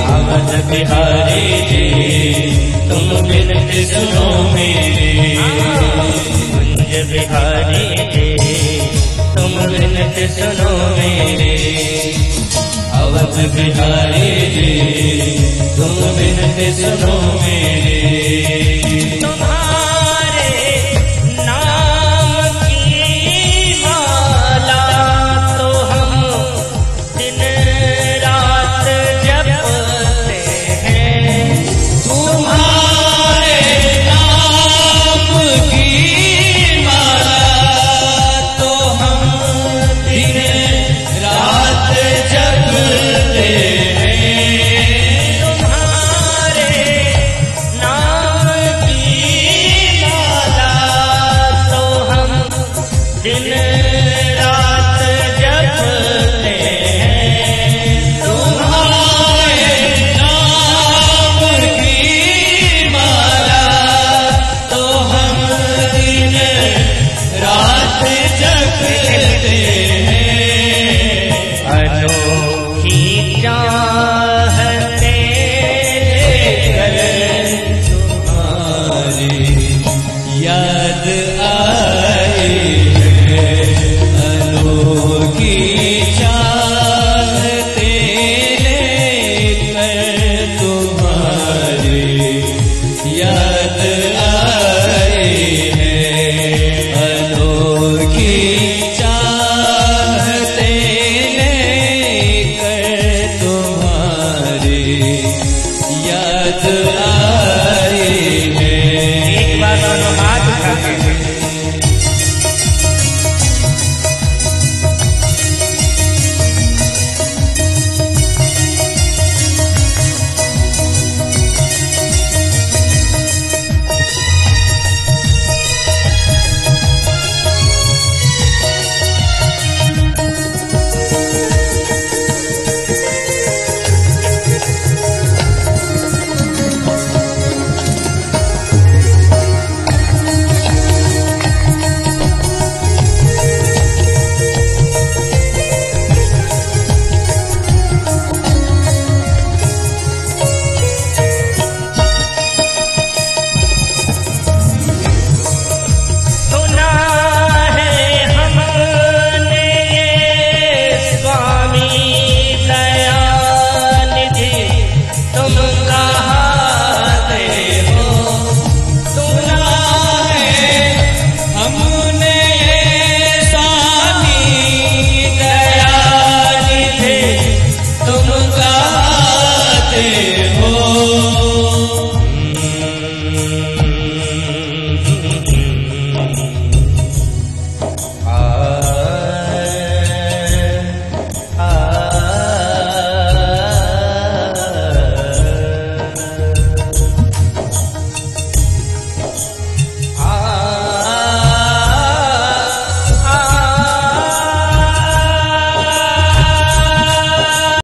आवाज बिहारी जी तुम बिन सुनो मेरी। कुंज बिहारी जी तुम बिन सुनो मेरी। अवध बिहारी जी तुम बिन सुनो मेरी। तुम्हारे नाम की माला तो हम दिन रात जपते हैं। तुम्हारे नाम की माला तो हम दिन रात जपते हैं। तुम्हारे नाम की माला तो हम दिन रात जपते हैं। तुम्हारे नाम की माला तो हम दिन रात जपते हैं। अनोखी चाहते तुम्हारी याद